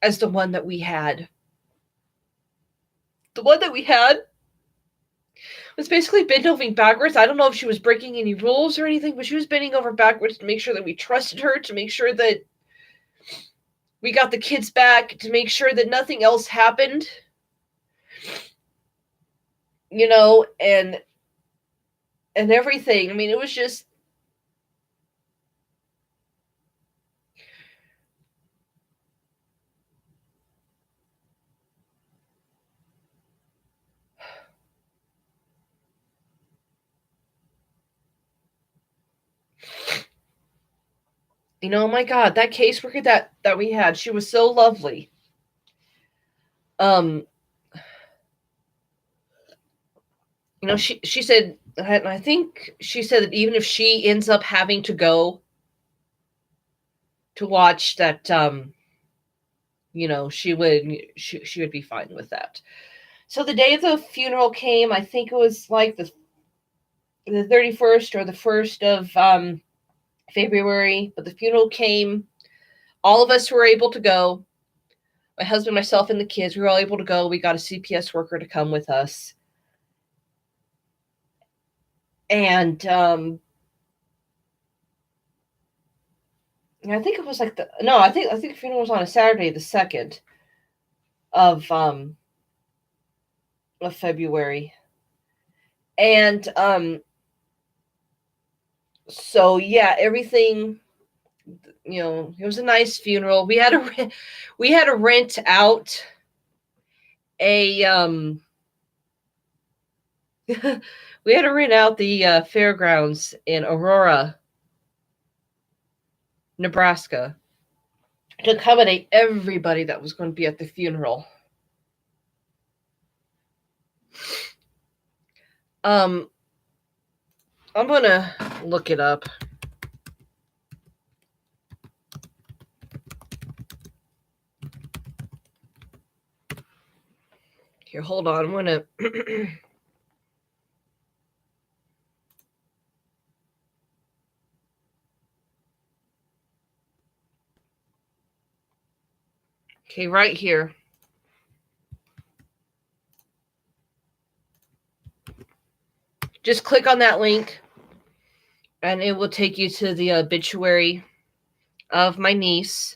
[SPEAKER 1] as the one that we had. The one that we had was basically bent over backwards. I don't know if she was breaking any rules or anything, but she was bending over backwards to make sure that we trusted her, to make sure that we got the kids back, to make sure that nothing else happened. And everything. I mean, it was just, oh my God, that caseworker that we had, she was so lovely. She said, and I think she said that even if she ends up having to go to watch that, she would be fine with that. So the day of the funeral came. I think it was like the 31st or the 1st of February, but the funeral came. All of us were able to go. My husband, myself, and the kids, we were all able to go. We got a CPS worker to come with us. And I think it was like I think the funeral was on a Saturday, the 2nd of February. And so yeah, everything, it was a nice funeral. We had to rent out a we had to rent out the fairgrounds in Aurora, Nebraska, to accommodate everybody that was going to be at the funeral. I'm gonna look it up. Here, hold on. I'm gonna. Okay, right here. Just click on that link, and it will take you to the obituary of my niece.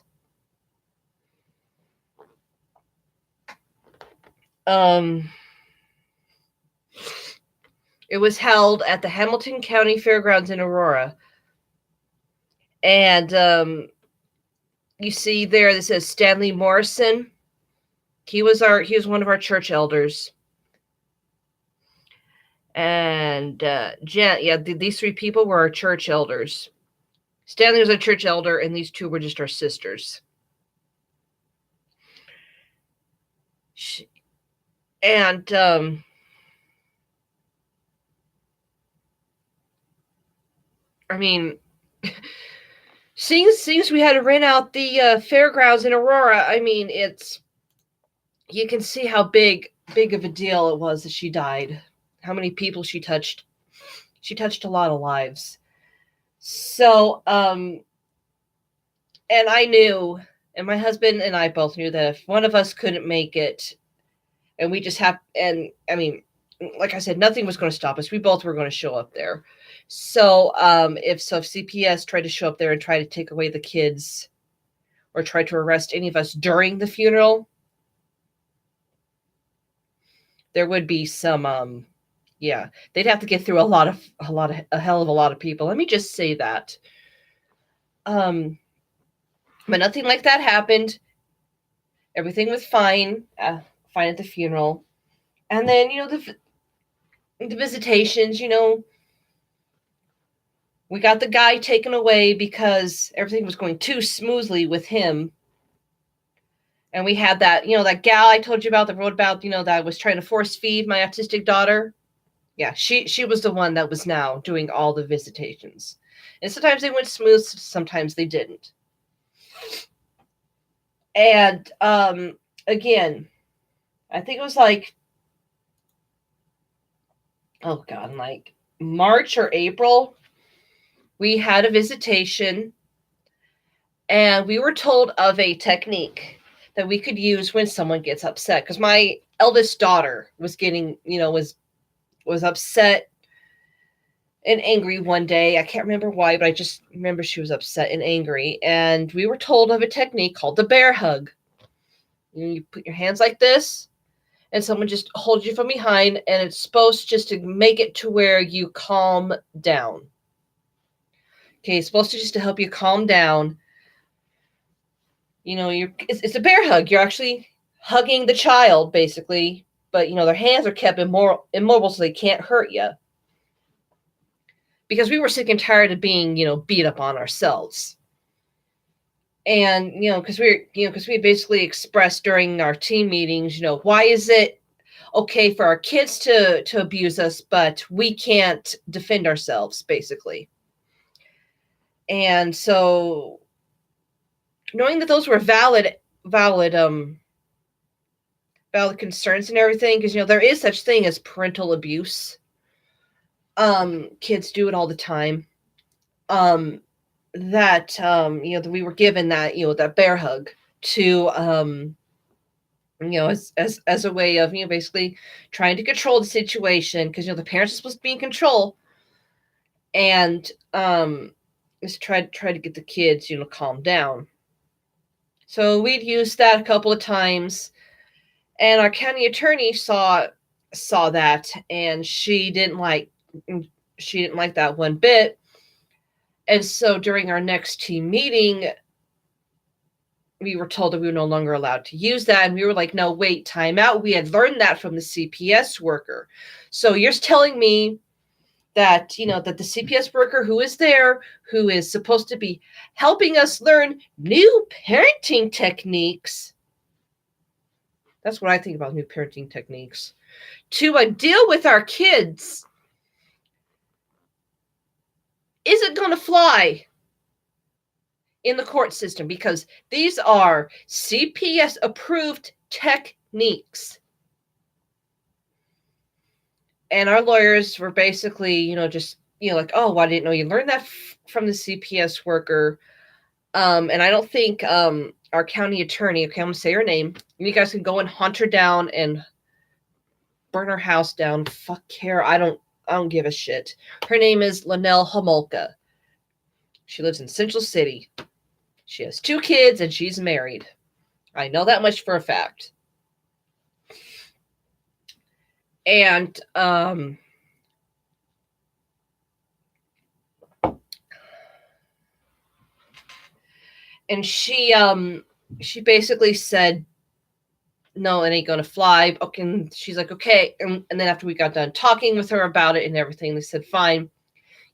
[SPEAKER 1] It was held at the Hamilton County Fairgrounds in Aurora. And you see there, this says Stanley Morrison. He was one of our church elders. And these three people were our church elders. Stanley was a church elder, and these two were just our sisters. And I mean, seeing we had to rent out the fairgrounds in Aurora, I mean, you can see how big of a deal it was that she died. How many people she touched. She touched a lot of lives. So, and I knew, and my husband and I both knew that if one of us couldn't make it, and we just and I mean, like I said, nothing was going to stop us. We both were going to show up there. So, if CPS tried to show up there and try to take away the kids or try to arrest any of us during the funeral, there would be some, they'd have to get through a hell of a lot of people. Let me just say that. But nothing like that happened. Everything was fine at the funeral. And then, the visitations, we got the guy taken away because everything was going too smoothly with him. And we had that, that gal I told you about that wrote about, that was trying to force feed my autistic daughter. Yeah, she was the one that was now doing all the visitations. And sometimes they went smooth, sometimes they didn't. And again, I think it was like, like March or April, we had a visitation, and we were told of a technique that we could use when someone gets upset. Because my eldest daughter was getting, was upset and angry one day. I can't remember why, but I just remember she was upset and angry. And we were told of a technique called the bear hug. You put your hands like this, and someone just holds you from behind, and it's supposed just to make it to where you calm down. Okay, it's supposed to just to help you calm down. It's a bear hug. You're actually hugging the child, basically, but their hands are kept immobile so they can't hurt you. Because we were sick and tired of being, beat up on ourselves. And, because we basically expressed during our team meetings, why is it okay for our kids to abuse us, but we can't defend ourselves, basically. And so, knowing that those were valid concerns and everything, because, there is such thing as parental abuse. Kids do it all the time. That we were given that that bear hug to as a way of basically trying to control the situation, because the parents are supposed to be in control, and just try to get the kids calm down. So we'd used that a couple of times, and our county attorney saw that, and she didn't like that one bit. And so during our next team meeting, we were told that we were no longer allowed to use that. And we were like, no, wait, time out. We had learned that from the CPS worker. So you're telling me that, that the CPS worker who is there, who is supposed to be helping us learn new parenting techniques. That's what I think about new parenting techniques. To deal with our kids isn't going to fly in the court system, because these are CPS approved techniques. And our lawyers were basically, just, like, oh, well, I didn't know you learned that from the CPS worker. And I don't think our county attorney, okay, I'm going to say her name. You guys can go and hunt her down and burn her house down. Fuck care. I don't give a shit. Her name is Linnell Homolka. She lives in Central City. She has 2 kids and she's married. I know that much for a fact. And she basically said, no, it ain't gonna fly. Okay, and she's like, okay. And then after we got done talking with her about it and everything, they said, fine,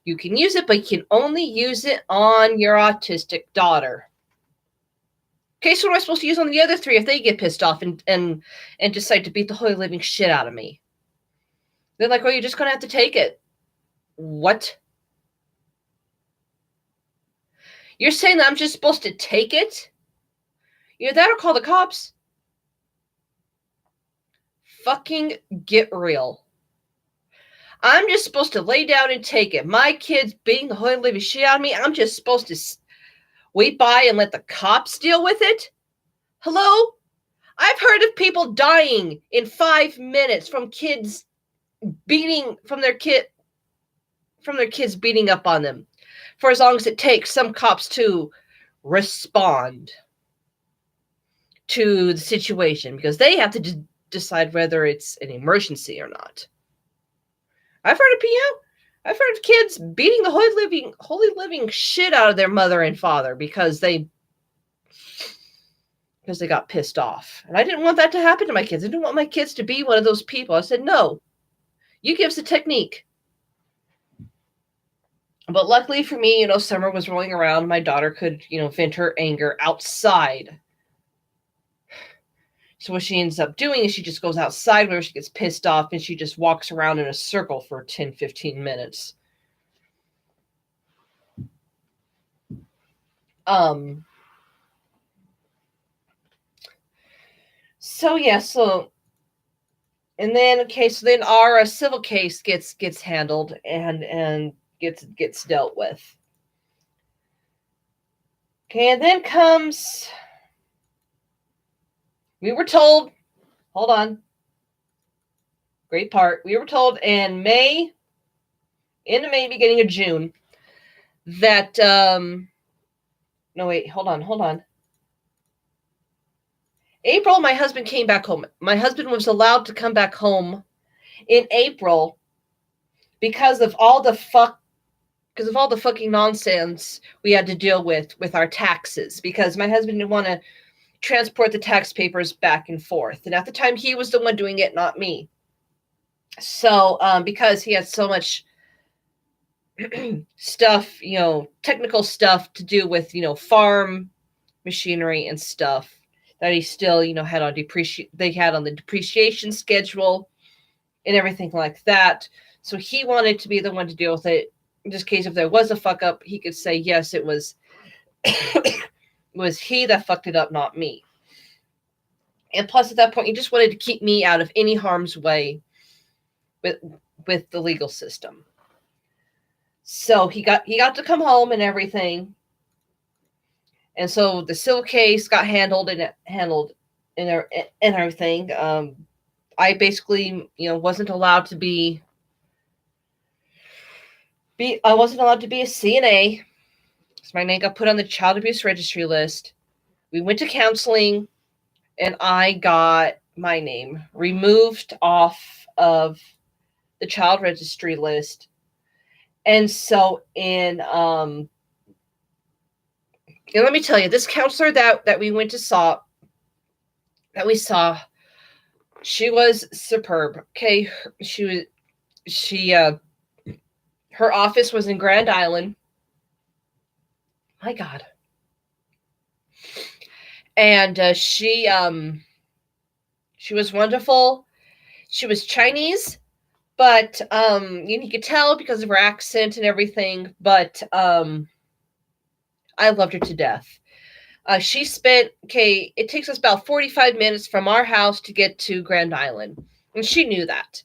[SPEAKER 1] you can use it, but you can only use it on your autistic daughter. Okay, so what am I supposed to use on the other 3 if they get pissed off and decide to beat the holy living shit out of me? They're like, well, you're just gonna have to take it. What? You're saying that I'm just supposed to take it? Either that or call the cops. Fucking get real. I'm just supposed to lay down and take it. My kid's beating the holy living shit out of me. I'm just supposed to wait by and let the cops deal with it? Hello? I've heard of people dying in 5 minutes from kids from their kids beating up on them, for as long as it takes some cops to respond to the situation, because they have to decide whether it's an emergency or not. I've heard of kids beating the holy living shit out of their mother and father because they got pissed off. And I didn't want that to happen to my kids. I didn't want my kids to be one of those people. I said, no, you give us a technique. But luckily for me, summer was rolling around. My daughter could, vent her anger outside. So what she ends up doing is she just goes outside whenever she gets pissed off, and she just walks around in a circle for 10, 15 minutes. And then our civil case gets handled and gets dealt with. Okay, and then comes, we were told, hold on, great part, we were told in May, beginning of June, that, no, wait, hold on. April, my husband came back home. My husband was allowed to come back home in April because of all the fucking nonsense we had to deal with our taxes, because my husband didn't want to transport the tax papers back and forth. And at the time, he was the one doing it, not me. So, because he had so much stuff, technical stuff to do with, farm machinery and stuff that he still, had on the depreciation schedule and everything like that. So he wanted to be the one to deal with it. In this case, if there was a fuck up, he could say, yes, it was was he that fucked it up, not me. And plus, at that point, he just wanted to keep me out of any harm's way with the legal system. So he got to come home and everything. And so the civil case got handled and everything. I basically, wasn't allowed to be a CNA. So my name got put on the child abuse registry list. We went to counseling, and I got my name removed off of the child registry list. And so in And let me tell you, this counselor that we went to saw, that we saw, she was superb. Okay, she her office was in Grand Island. My God. And she was wonderful. She was Chinese, but you could tell because of her accent and everything, but I loved her to death. She spent, okay, it takes us about 45 minutes from our house to get to Grand Island. And she knew that.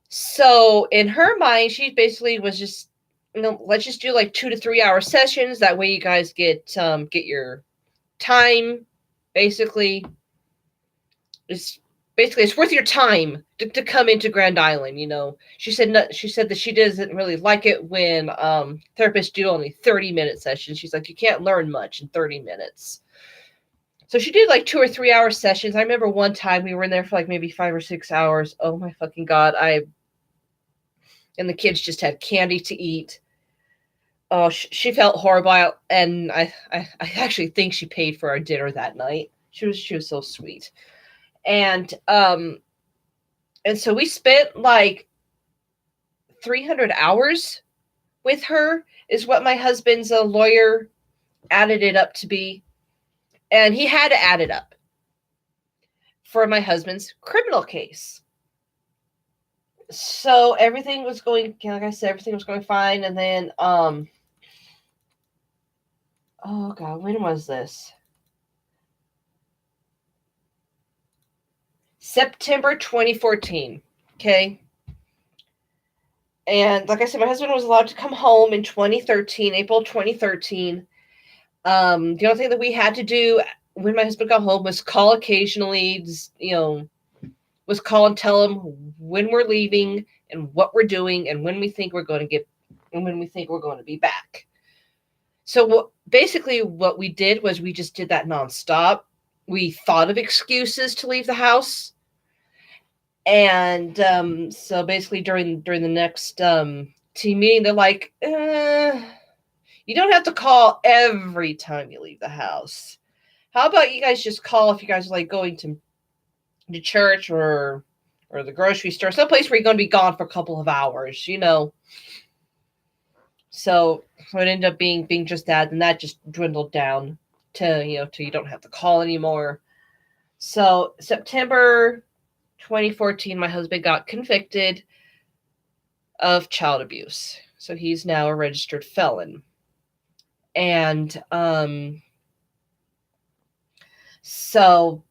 [SPEAKER 1] So in her mind, she basically was just, let's just do like 2 to 3 hour sessions. That way you guys get your time. Basically, it's worth your time to come into Grand Island. She said that she doesn't really like it when therapists do only 30-minute sessions. She's like, you can't learn much in 30 minutes. So she did like 2 or 3 hour sessions. I remember one time we were in there for like maybe 5 or 6 hours. Oh my fucking God. And the kids just had candy to eat. Oh, she felt horrible. And I actually think she paid for our dinner that night. She was so sweet. And so we spent like 300 hours with her, is what my husband's lawyer added it up to be. And he had to add it up for my husband's criminal case. So everything was going, like I said, everything was going fine. And then, oh God, when was this? September 2014. Okay. And like I said, my husband was allowed to come home in 2013, April 2013. The only thing that we had to do when my husband got home was call occasionally, was call and tell him when we're leaving and what we're doing and when we think we're going to be back. So basically what we did was we just did that nonstop. We thought of excuses to leave the house. And so basically during the next team meeting, they're like, you don't have to call every time you leave the house. How about you guys just call if you guys are like going to church or the grocery store, someplace where you're going to be gone for a couple of hours, So it ended up being just that, and that just dwindled down to, till you don't have to call anymore. So September 2014, my husband got convicted of child abuse. So he's now a registered felon. And so,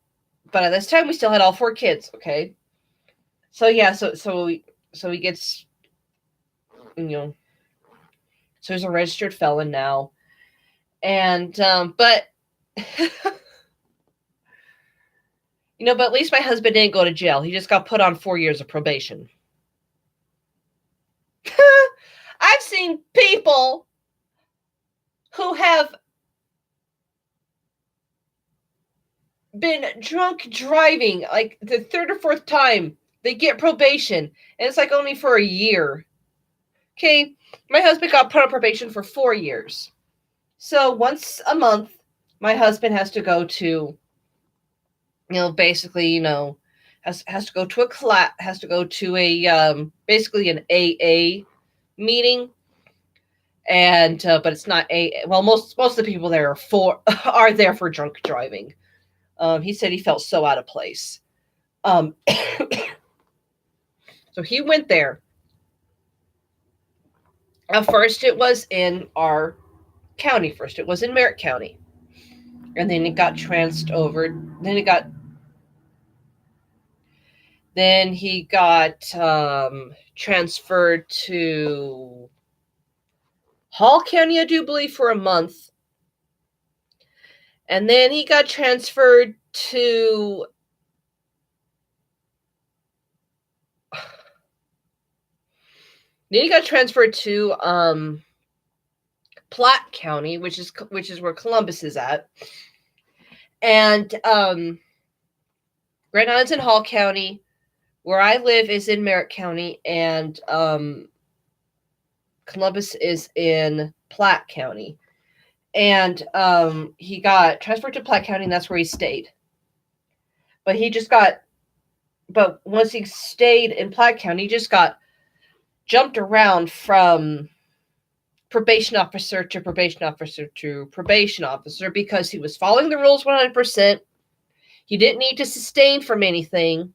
[SPEAKER 1] but at this time we still had all 4 kids, okay? So yeah, so he gets, so he's a registered felon now. And but but at least my husband didn't go to jail. He just got put on 4 years of probation. I've seen people who have been drunk driving like the 3rd or 4th time they get probation, and it's like only for a year. Okay, my husband got put on probation for 4 years. So once a month, my husband has to go to, basically, has to go to a class, has to go to a basically an AA meeting. And but it's not well, most of the people there are there for drunk driving. He said he felt so out of place. So he went there. First, it was in our county. First, it was in Merritt County, and then it got transferred over. Then he got transferred to Hall County, I do believe, for a month. And then he got transferred to Platte County, which is where Columbus is at. And Grand Island's in Hall County. Where I live is in Merritt County, and Columbus is in Platte County. And he got transferred to Platte County, and that's where he stayed. But once he stayed in Platte County, he just got jumped around from probation officer to probation officer to probation officer because he was following the rules 100%. He didn't need to sustain from anything.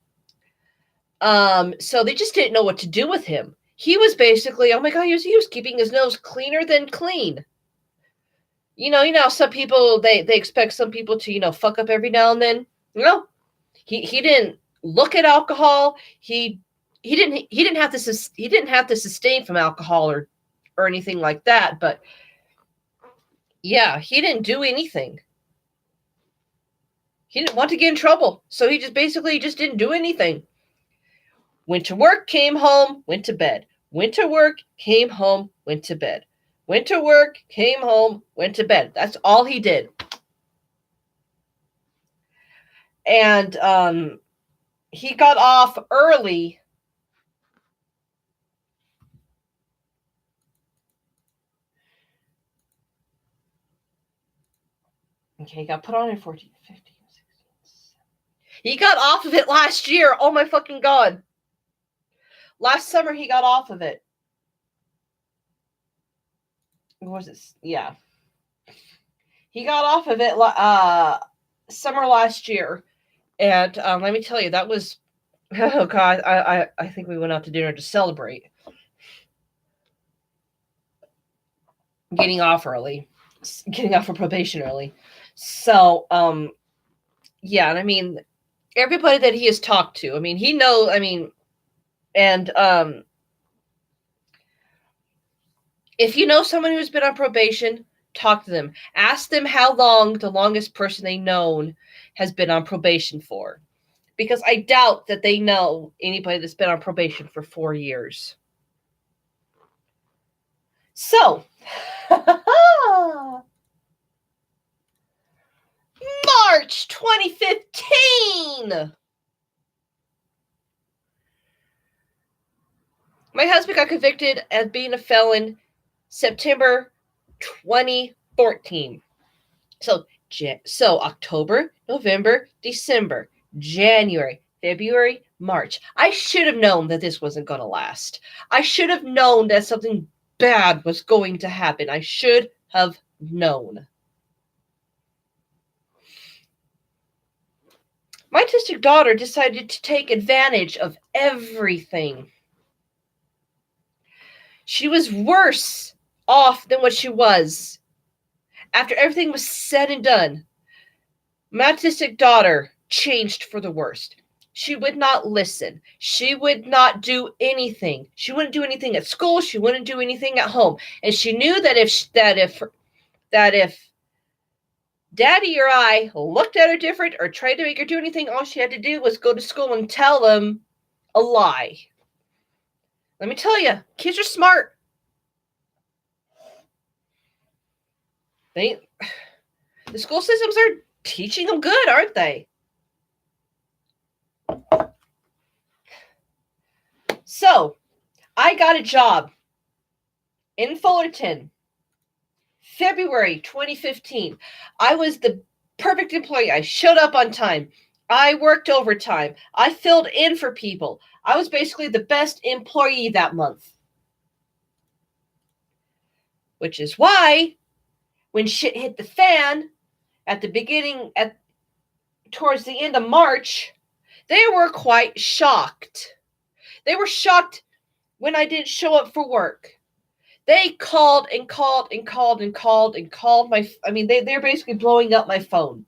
[SPEAKER 1] So they just didn't know what to do with him. He was basically, oh my God, he was keeping his nose cleaner than clean. You know, some people, they expect some people to, fuck up every now and then. No, he didn't look at alcohol. He didn't have to sustain from alcohol or anything like that. But yeah, he didn't do anything. He didn't want to get in trouble, so he just didn't do anything. Went to work, came home, went to bed. Went to work, came home, went to bed. Went to work, came home, went to bed. That's all he did. And he got off early. Okay, he got put on in 14, 15, 16, 17. He got off of it last year. Oh my fucking God. Last summer he got off of it. What was it? Yeah. He got off of it summer last year. And let me tell you, that was, oh God, I think we went out to dinner to celebrate getting off of probation early. So, yeah, and I mean, everybody that he has talked to, I mean, he knows, I mean, and if you know someone who's been on probation, talk to them. Ask them how long the longest person they known has been on probation for. Because I doubt that they know anybody that's been on probation for 4 years. So, March 2015. My husband got convicted as being a felon September 2014. So October, November, December, January, February, March. I should have known that this wasn't going to last. I should have known that something bad was going to happen. I should have known. My autistic daughter decided to take advantage of everything. She was worse off than what she was. After everything was said and done, my autistic daughter changed for the worst. She would not listen. She would not do anything. She wouldn't do anything at school. She wouldn't do anything at home. And she knew that if Daddy or I looked at her different or tried to make her do anything, all she had to do was go to school and tell them a lie. Let me tell you, kids are smart. The school systems are teaching them good, aren't they? So, I got a job in Fullerton, February 2015. I was the perfect employee. I showed up on time. I worked overtime. I filled in for people. I was basically the best employee that month. Which is why, when shit hit the fan towards the end of March, they were quite shocked. They were shocked when I didn't show up for work. They called and called and called and called and called they're basically blowing up my phone.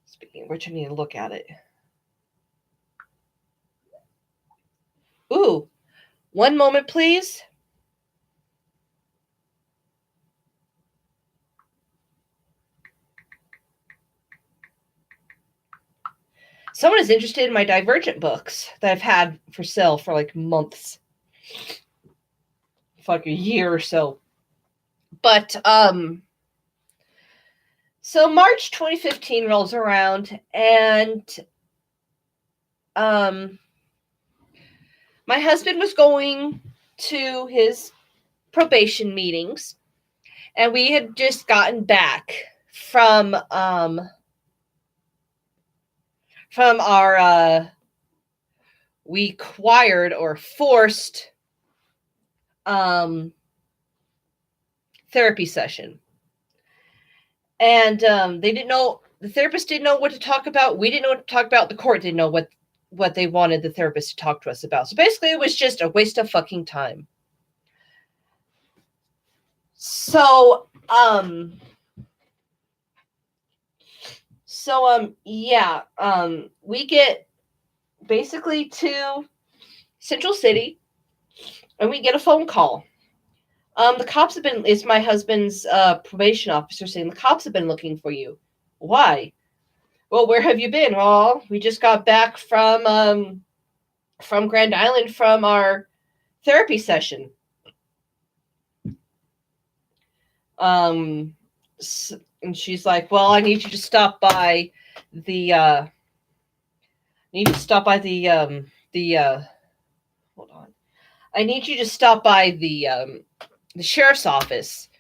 [SPEAKER 1] Speaking of which, I need to look at it. Ooh, one moment, please. Someone is interested in my Divergent books that I've had for sale for like months. For like a year or so. But, so March 2015 rolls around and, my husband was going to his probation meetings And we had just gotten back from our we acquired or forced therapy session. And they didn't know, the therapist didn't know what to talk about. We didn't know what to talk about. The court didn't know what they wanted the therapist to talk to us about. So basically it was just a waste of fucking time. So yeah, we get basically to Central City and we get a phone call. The cops have been, it's my husband's probation officer saying, the cops have been looking for you. Why? Well, where have you been? Well, we just got back from Grand Island from our therapy session. And she's like, well, I need you to stop by the hold on. I need you to stop by the sheriff's office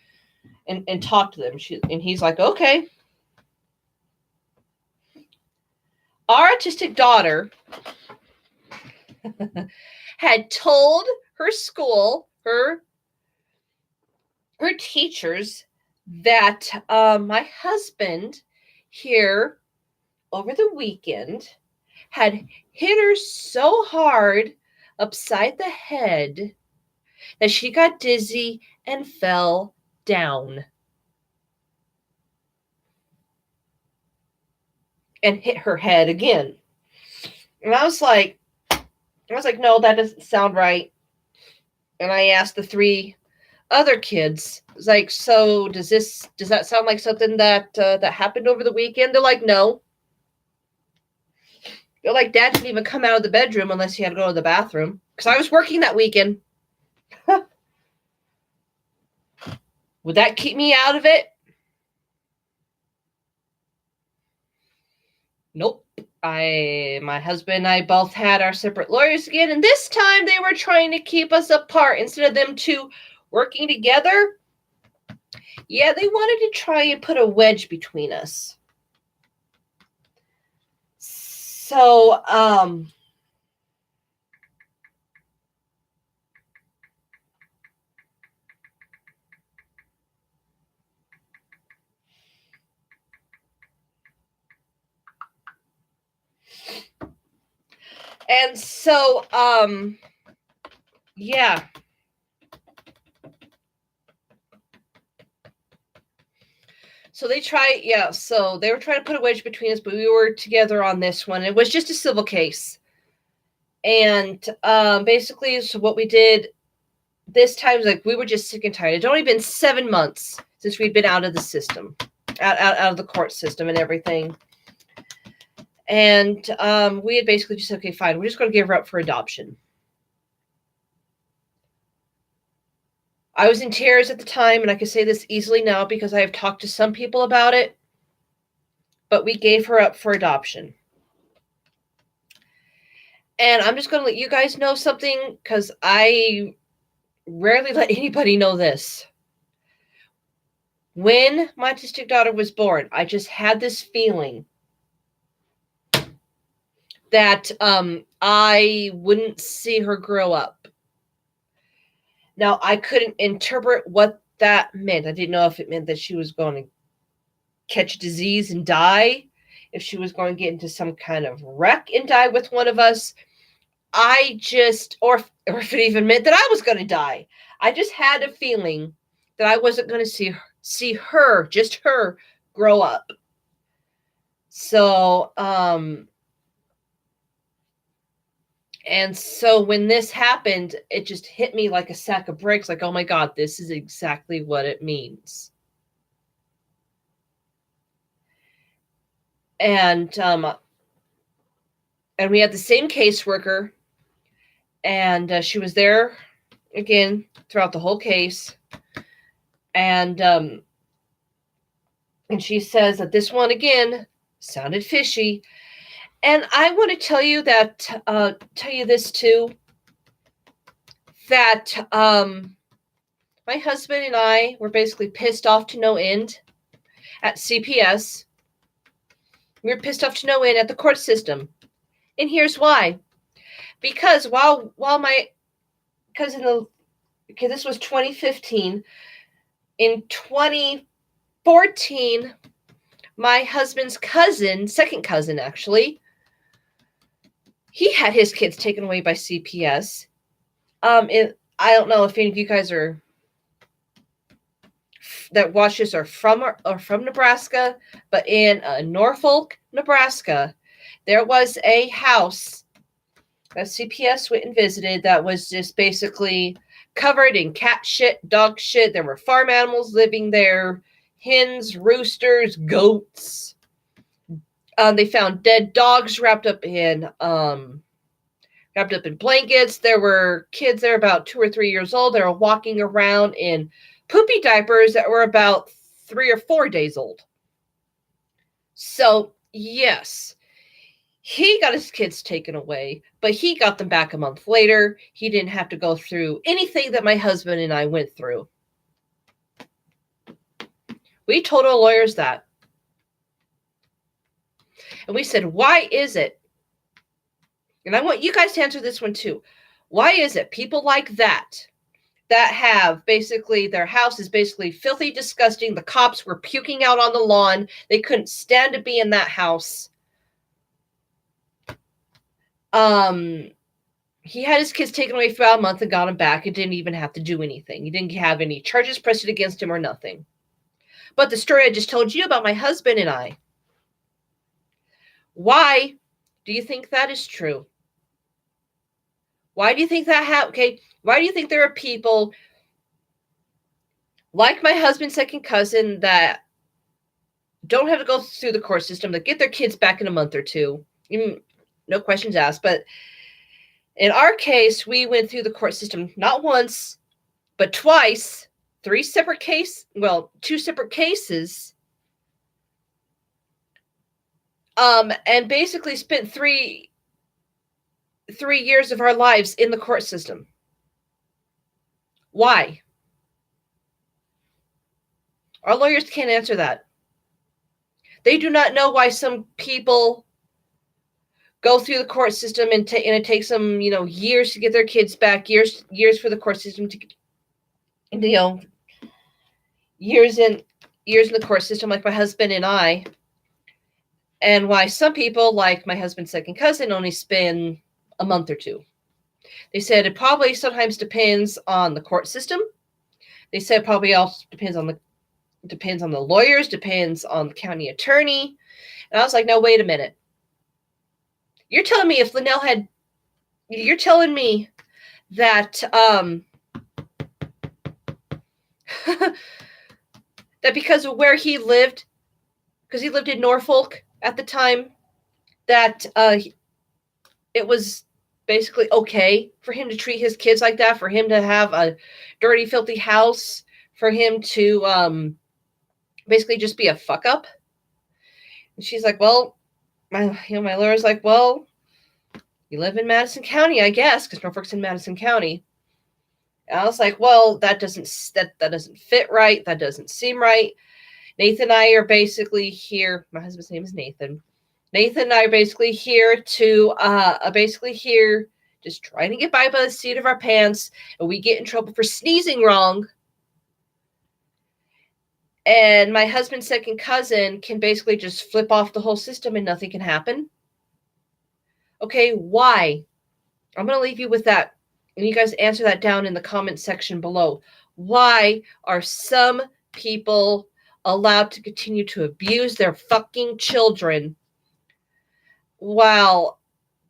[SPEAKER 1] and talk to them. And he's like, okay. Our autistic daughter had told her school, her teachers, that my husband here over the weekend had hit her so hard upside the head that she got dizzy and fell down and hit her head again. And I was like, no, that doesn't sound right. And I asked the 3 other kids, I was like, so does that sound like something that happened over the weekend? They're like, no. They're like, Dad didn't even come out of the bedroom unless he had to go to the bathroom. Because I was working that weekend. Would that keep me out of it? Nope. My husband and I both had our separate lawyers again, and this time they were trying to keep us apart instead of them 2 working together. Yeah, they wanted to try and put a wedge between us. So, and so, yeah. So they were trying to put a wedge between us, but we were together on this one. It was just a civil case. And basically, so what we did this time is like we were just sick and tired. It had only been 7 months since we'd been out of the system, out of the court system and everything. And we had basically just said, okay, fine, we're just going to give her up for adoption. I was in tears at the time, and I can say this easily now because I have talked to some people about it, but we gave her up for adoption. And I'm just going to let you guys know something because I rarely let anybody know this. When my autistic daughter was born, I just had this feeling that I wouldn't see her grow up. Now, I couldn't interpret what that meant. I didn't know if it meant that she was going to catch disease and die, if she was going to get into some kind of wreck and die with one of us. Or if it even meant that I was going to die. I just had a feeling that I wasn't going to see her, just her, grow up. So, and so when this happened, it just hit me like a sack of bricks. Like, oh my God, this is exactly what it means. And we had the same caseworker, and she was there again throughout the whole case. And she says that this one again sounded fishy. And I want to tell you this too, that My husband and I were basically pissed off to no end at CPS. We were pissed off to no end at the court system. And here's why. Because this was 2015. In 2014, my husband's cousin, second cousin actually, he had his kids taken away by CPS. I don't know if any of you guys that watch this are from Nebraska, but in Norfolk, Nebraska, there was a house that CPS went and visited that was just basically covered in cat shit, dog shit. There were farm animals living there, hens, roosters, goats. They found dead dogs wrapped up in blankets. There were kids there about 2 or 3 years old. They were walking around in poopy diapers that were about 3 or 4 days old. So, yes, he got his kids taken away, but he got them back a month later. He didn't have to go through anything that my husband and I went through. We told our lawyers that. And we said, why is it? And I want you guys to answer this one too. Why is it people like that have basically their house is basically filthy, disgusting. The cops were puking out on the lawn. They couldn't stand to be in that house. He had his kids taken away for about a month and got him back. It didn't even have to do anything. He didn't have any charges pressed against him or nothing. But the story I just told you about my husband and I, why do you think that is true? Why do you think that why do you think there are people like my husband's second cousin that don't have to go through the court system, that get their kids back in a month or two? No questions asked. But in our case, we went through the court system not once, but twice, two separate cases. And basically spent three years of our lives in the court system. Why? Our lawyers can't answer that. They do not know why some people go through the court system and it takes them, years to get their kids back, years for the court system to, years in the court system, like my husband and I, and why some people, like my husband's second cousin, only spend a month or two. They said it probably sometimes depends on the court system. They said it probably also depends on the lawyers, depends on the county attorney. And I was like, no, wait a minute. You're telling me if Linnell you're telling me that that because of where he lived, because he lived in Norfolk at the time, that it was basically okay for him to treat his kids like that, for him to have a dirty, filthy house, for him to basically just be a fuck up. And she's like, well, my lawyer's like, well, you live in Madison County, I guess, because Norfolk's in Madison County. And I was like, well, that doesn't fit right. That doesn't seem right. Nathan and I are basically here. My husband's name is Nathan. Nathan and I are basically here just trying to get by the seat of our pants, and we get in trouble for sneezing wrong. And my husband's second cousin can basically just flip off the whole system and nothing can happen. Okay, why? I'm going to leave you with that. And you guys answer that down in the comment section below. Why are some people allowed to continue to abuse their fucking children, while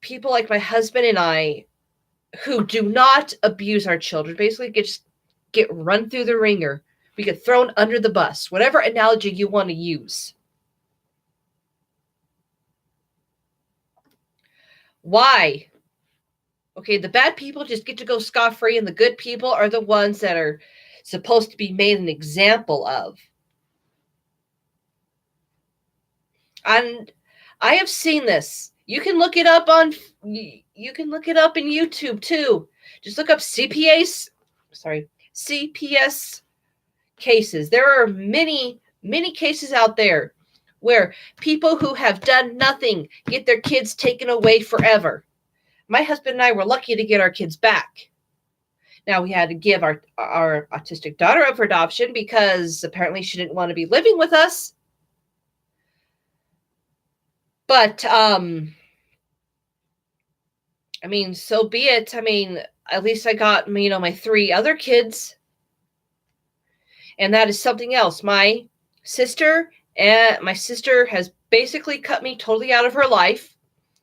[SPEAKER 1] people like my husband and I, who do not abuse our children, basically get run through the ringer? We get thrown under the bus, whatever analogy you want to use. Why? Okay, the bad people just get to go scot-free, and the good people are the ones that are supposed to be made an example of. And I have seen this. You can look it up in YouTube too. Just look up CPAs. Sorry. CPS cases. There are many, many cases out there where people who have done nothing get their kids taken away forever. My husband and I were lucky to get our kids back. Now, we had to give our autistic daughter up for adoption because apparently she didn't want to be living with us. But, I mean, so be it. I mean, at least I got, my 3 other kids. And that is something else. My sister has basically cut me totally out of her life.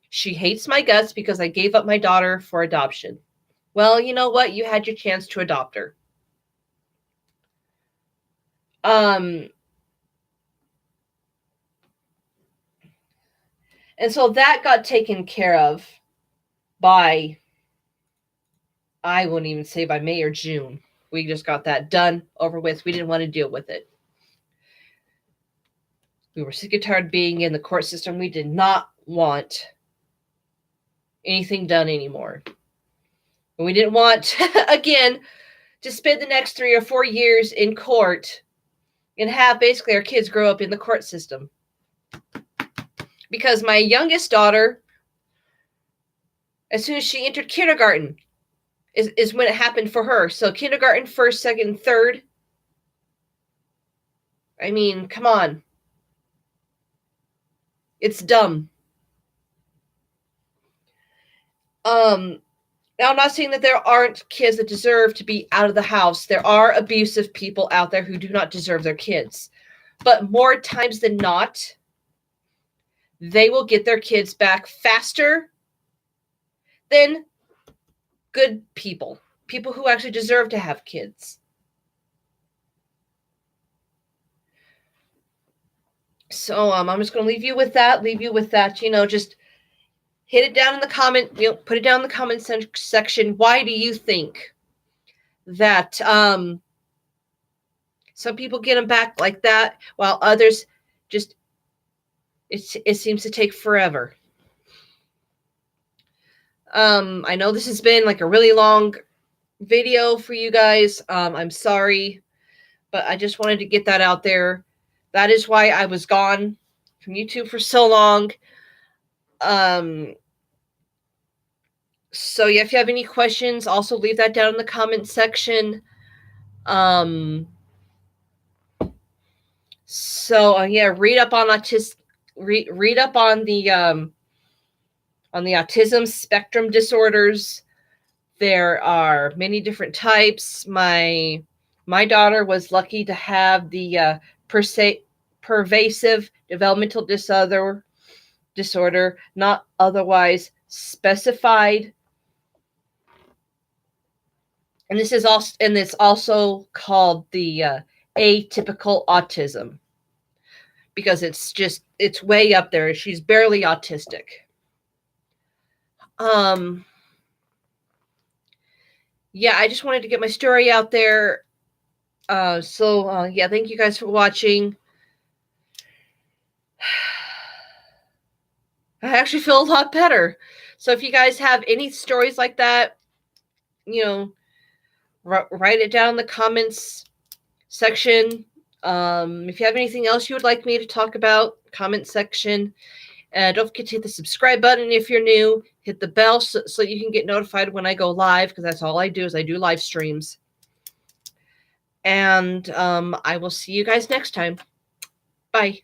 [SPEAKER 1] She hates my guts because I gave up my daughter for adoption. Well, you know what? You had your chance to adopt her. And so that got taken care of by, I wouldn't even say by May or June. We just got that done, over with. We didn't want to deal with it. We were sick and tired of being in the court system. We did not want anything done anymore. And we didn't want, again, to spend the next 3 or 4 years in court and have basically our kids grow up in the court system. Because my youngest daughter, as soon as she entered kindergarten, is when it happened for her. So kindergarten, first, second, third. I mean, come on. It's dumb. Now, I'm not saying that there aren't kids that deserve to be out of the house. There are abusive people out there who do not deserve their kids. But more times than not, they will get their kids back faster than good people. People who actually deserve to have kids. So I'm just going to leave you with that. Just hit it down in the comment, put it down in the comment section. Why do you think that some people get them back like that while others just, it seems to take forever? I know this has been like a really long video for you guys. I'm sorry, but I just wanted to get that out there. That is why I was gone from YouTube for so long. So yeah, if you have any questions, also leave that down in the comment section. Yeah, read up on read up on the autism spectrum disorders. There are many different types. My daughter was lucky to have the pervasive developmental disorder, not otherwise specified. And it's also called the atypical autism, because it's way up there. She's barely autistic. Yeah, I just wanted to get my story out there. Yeah, thank you guys for watching. I actually feel a lot better. So if you guys have any stories like that, write it down in the comments section. If you have anything else you would like me to talk about, comment section. Don't forget to hit the subscribe button if you're new. Hit the bell so you can get notified when I go live, because that's all I do is I do live streams. And I will see you guys next time. Bye.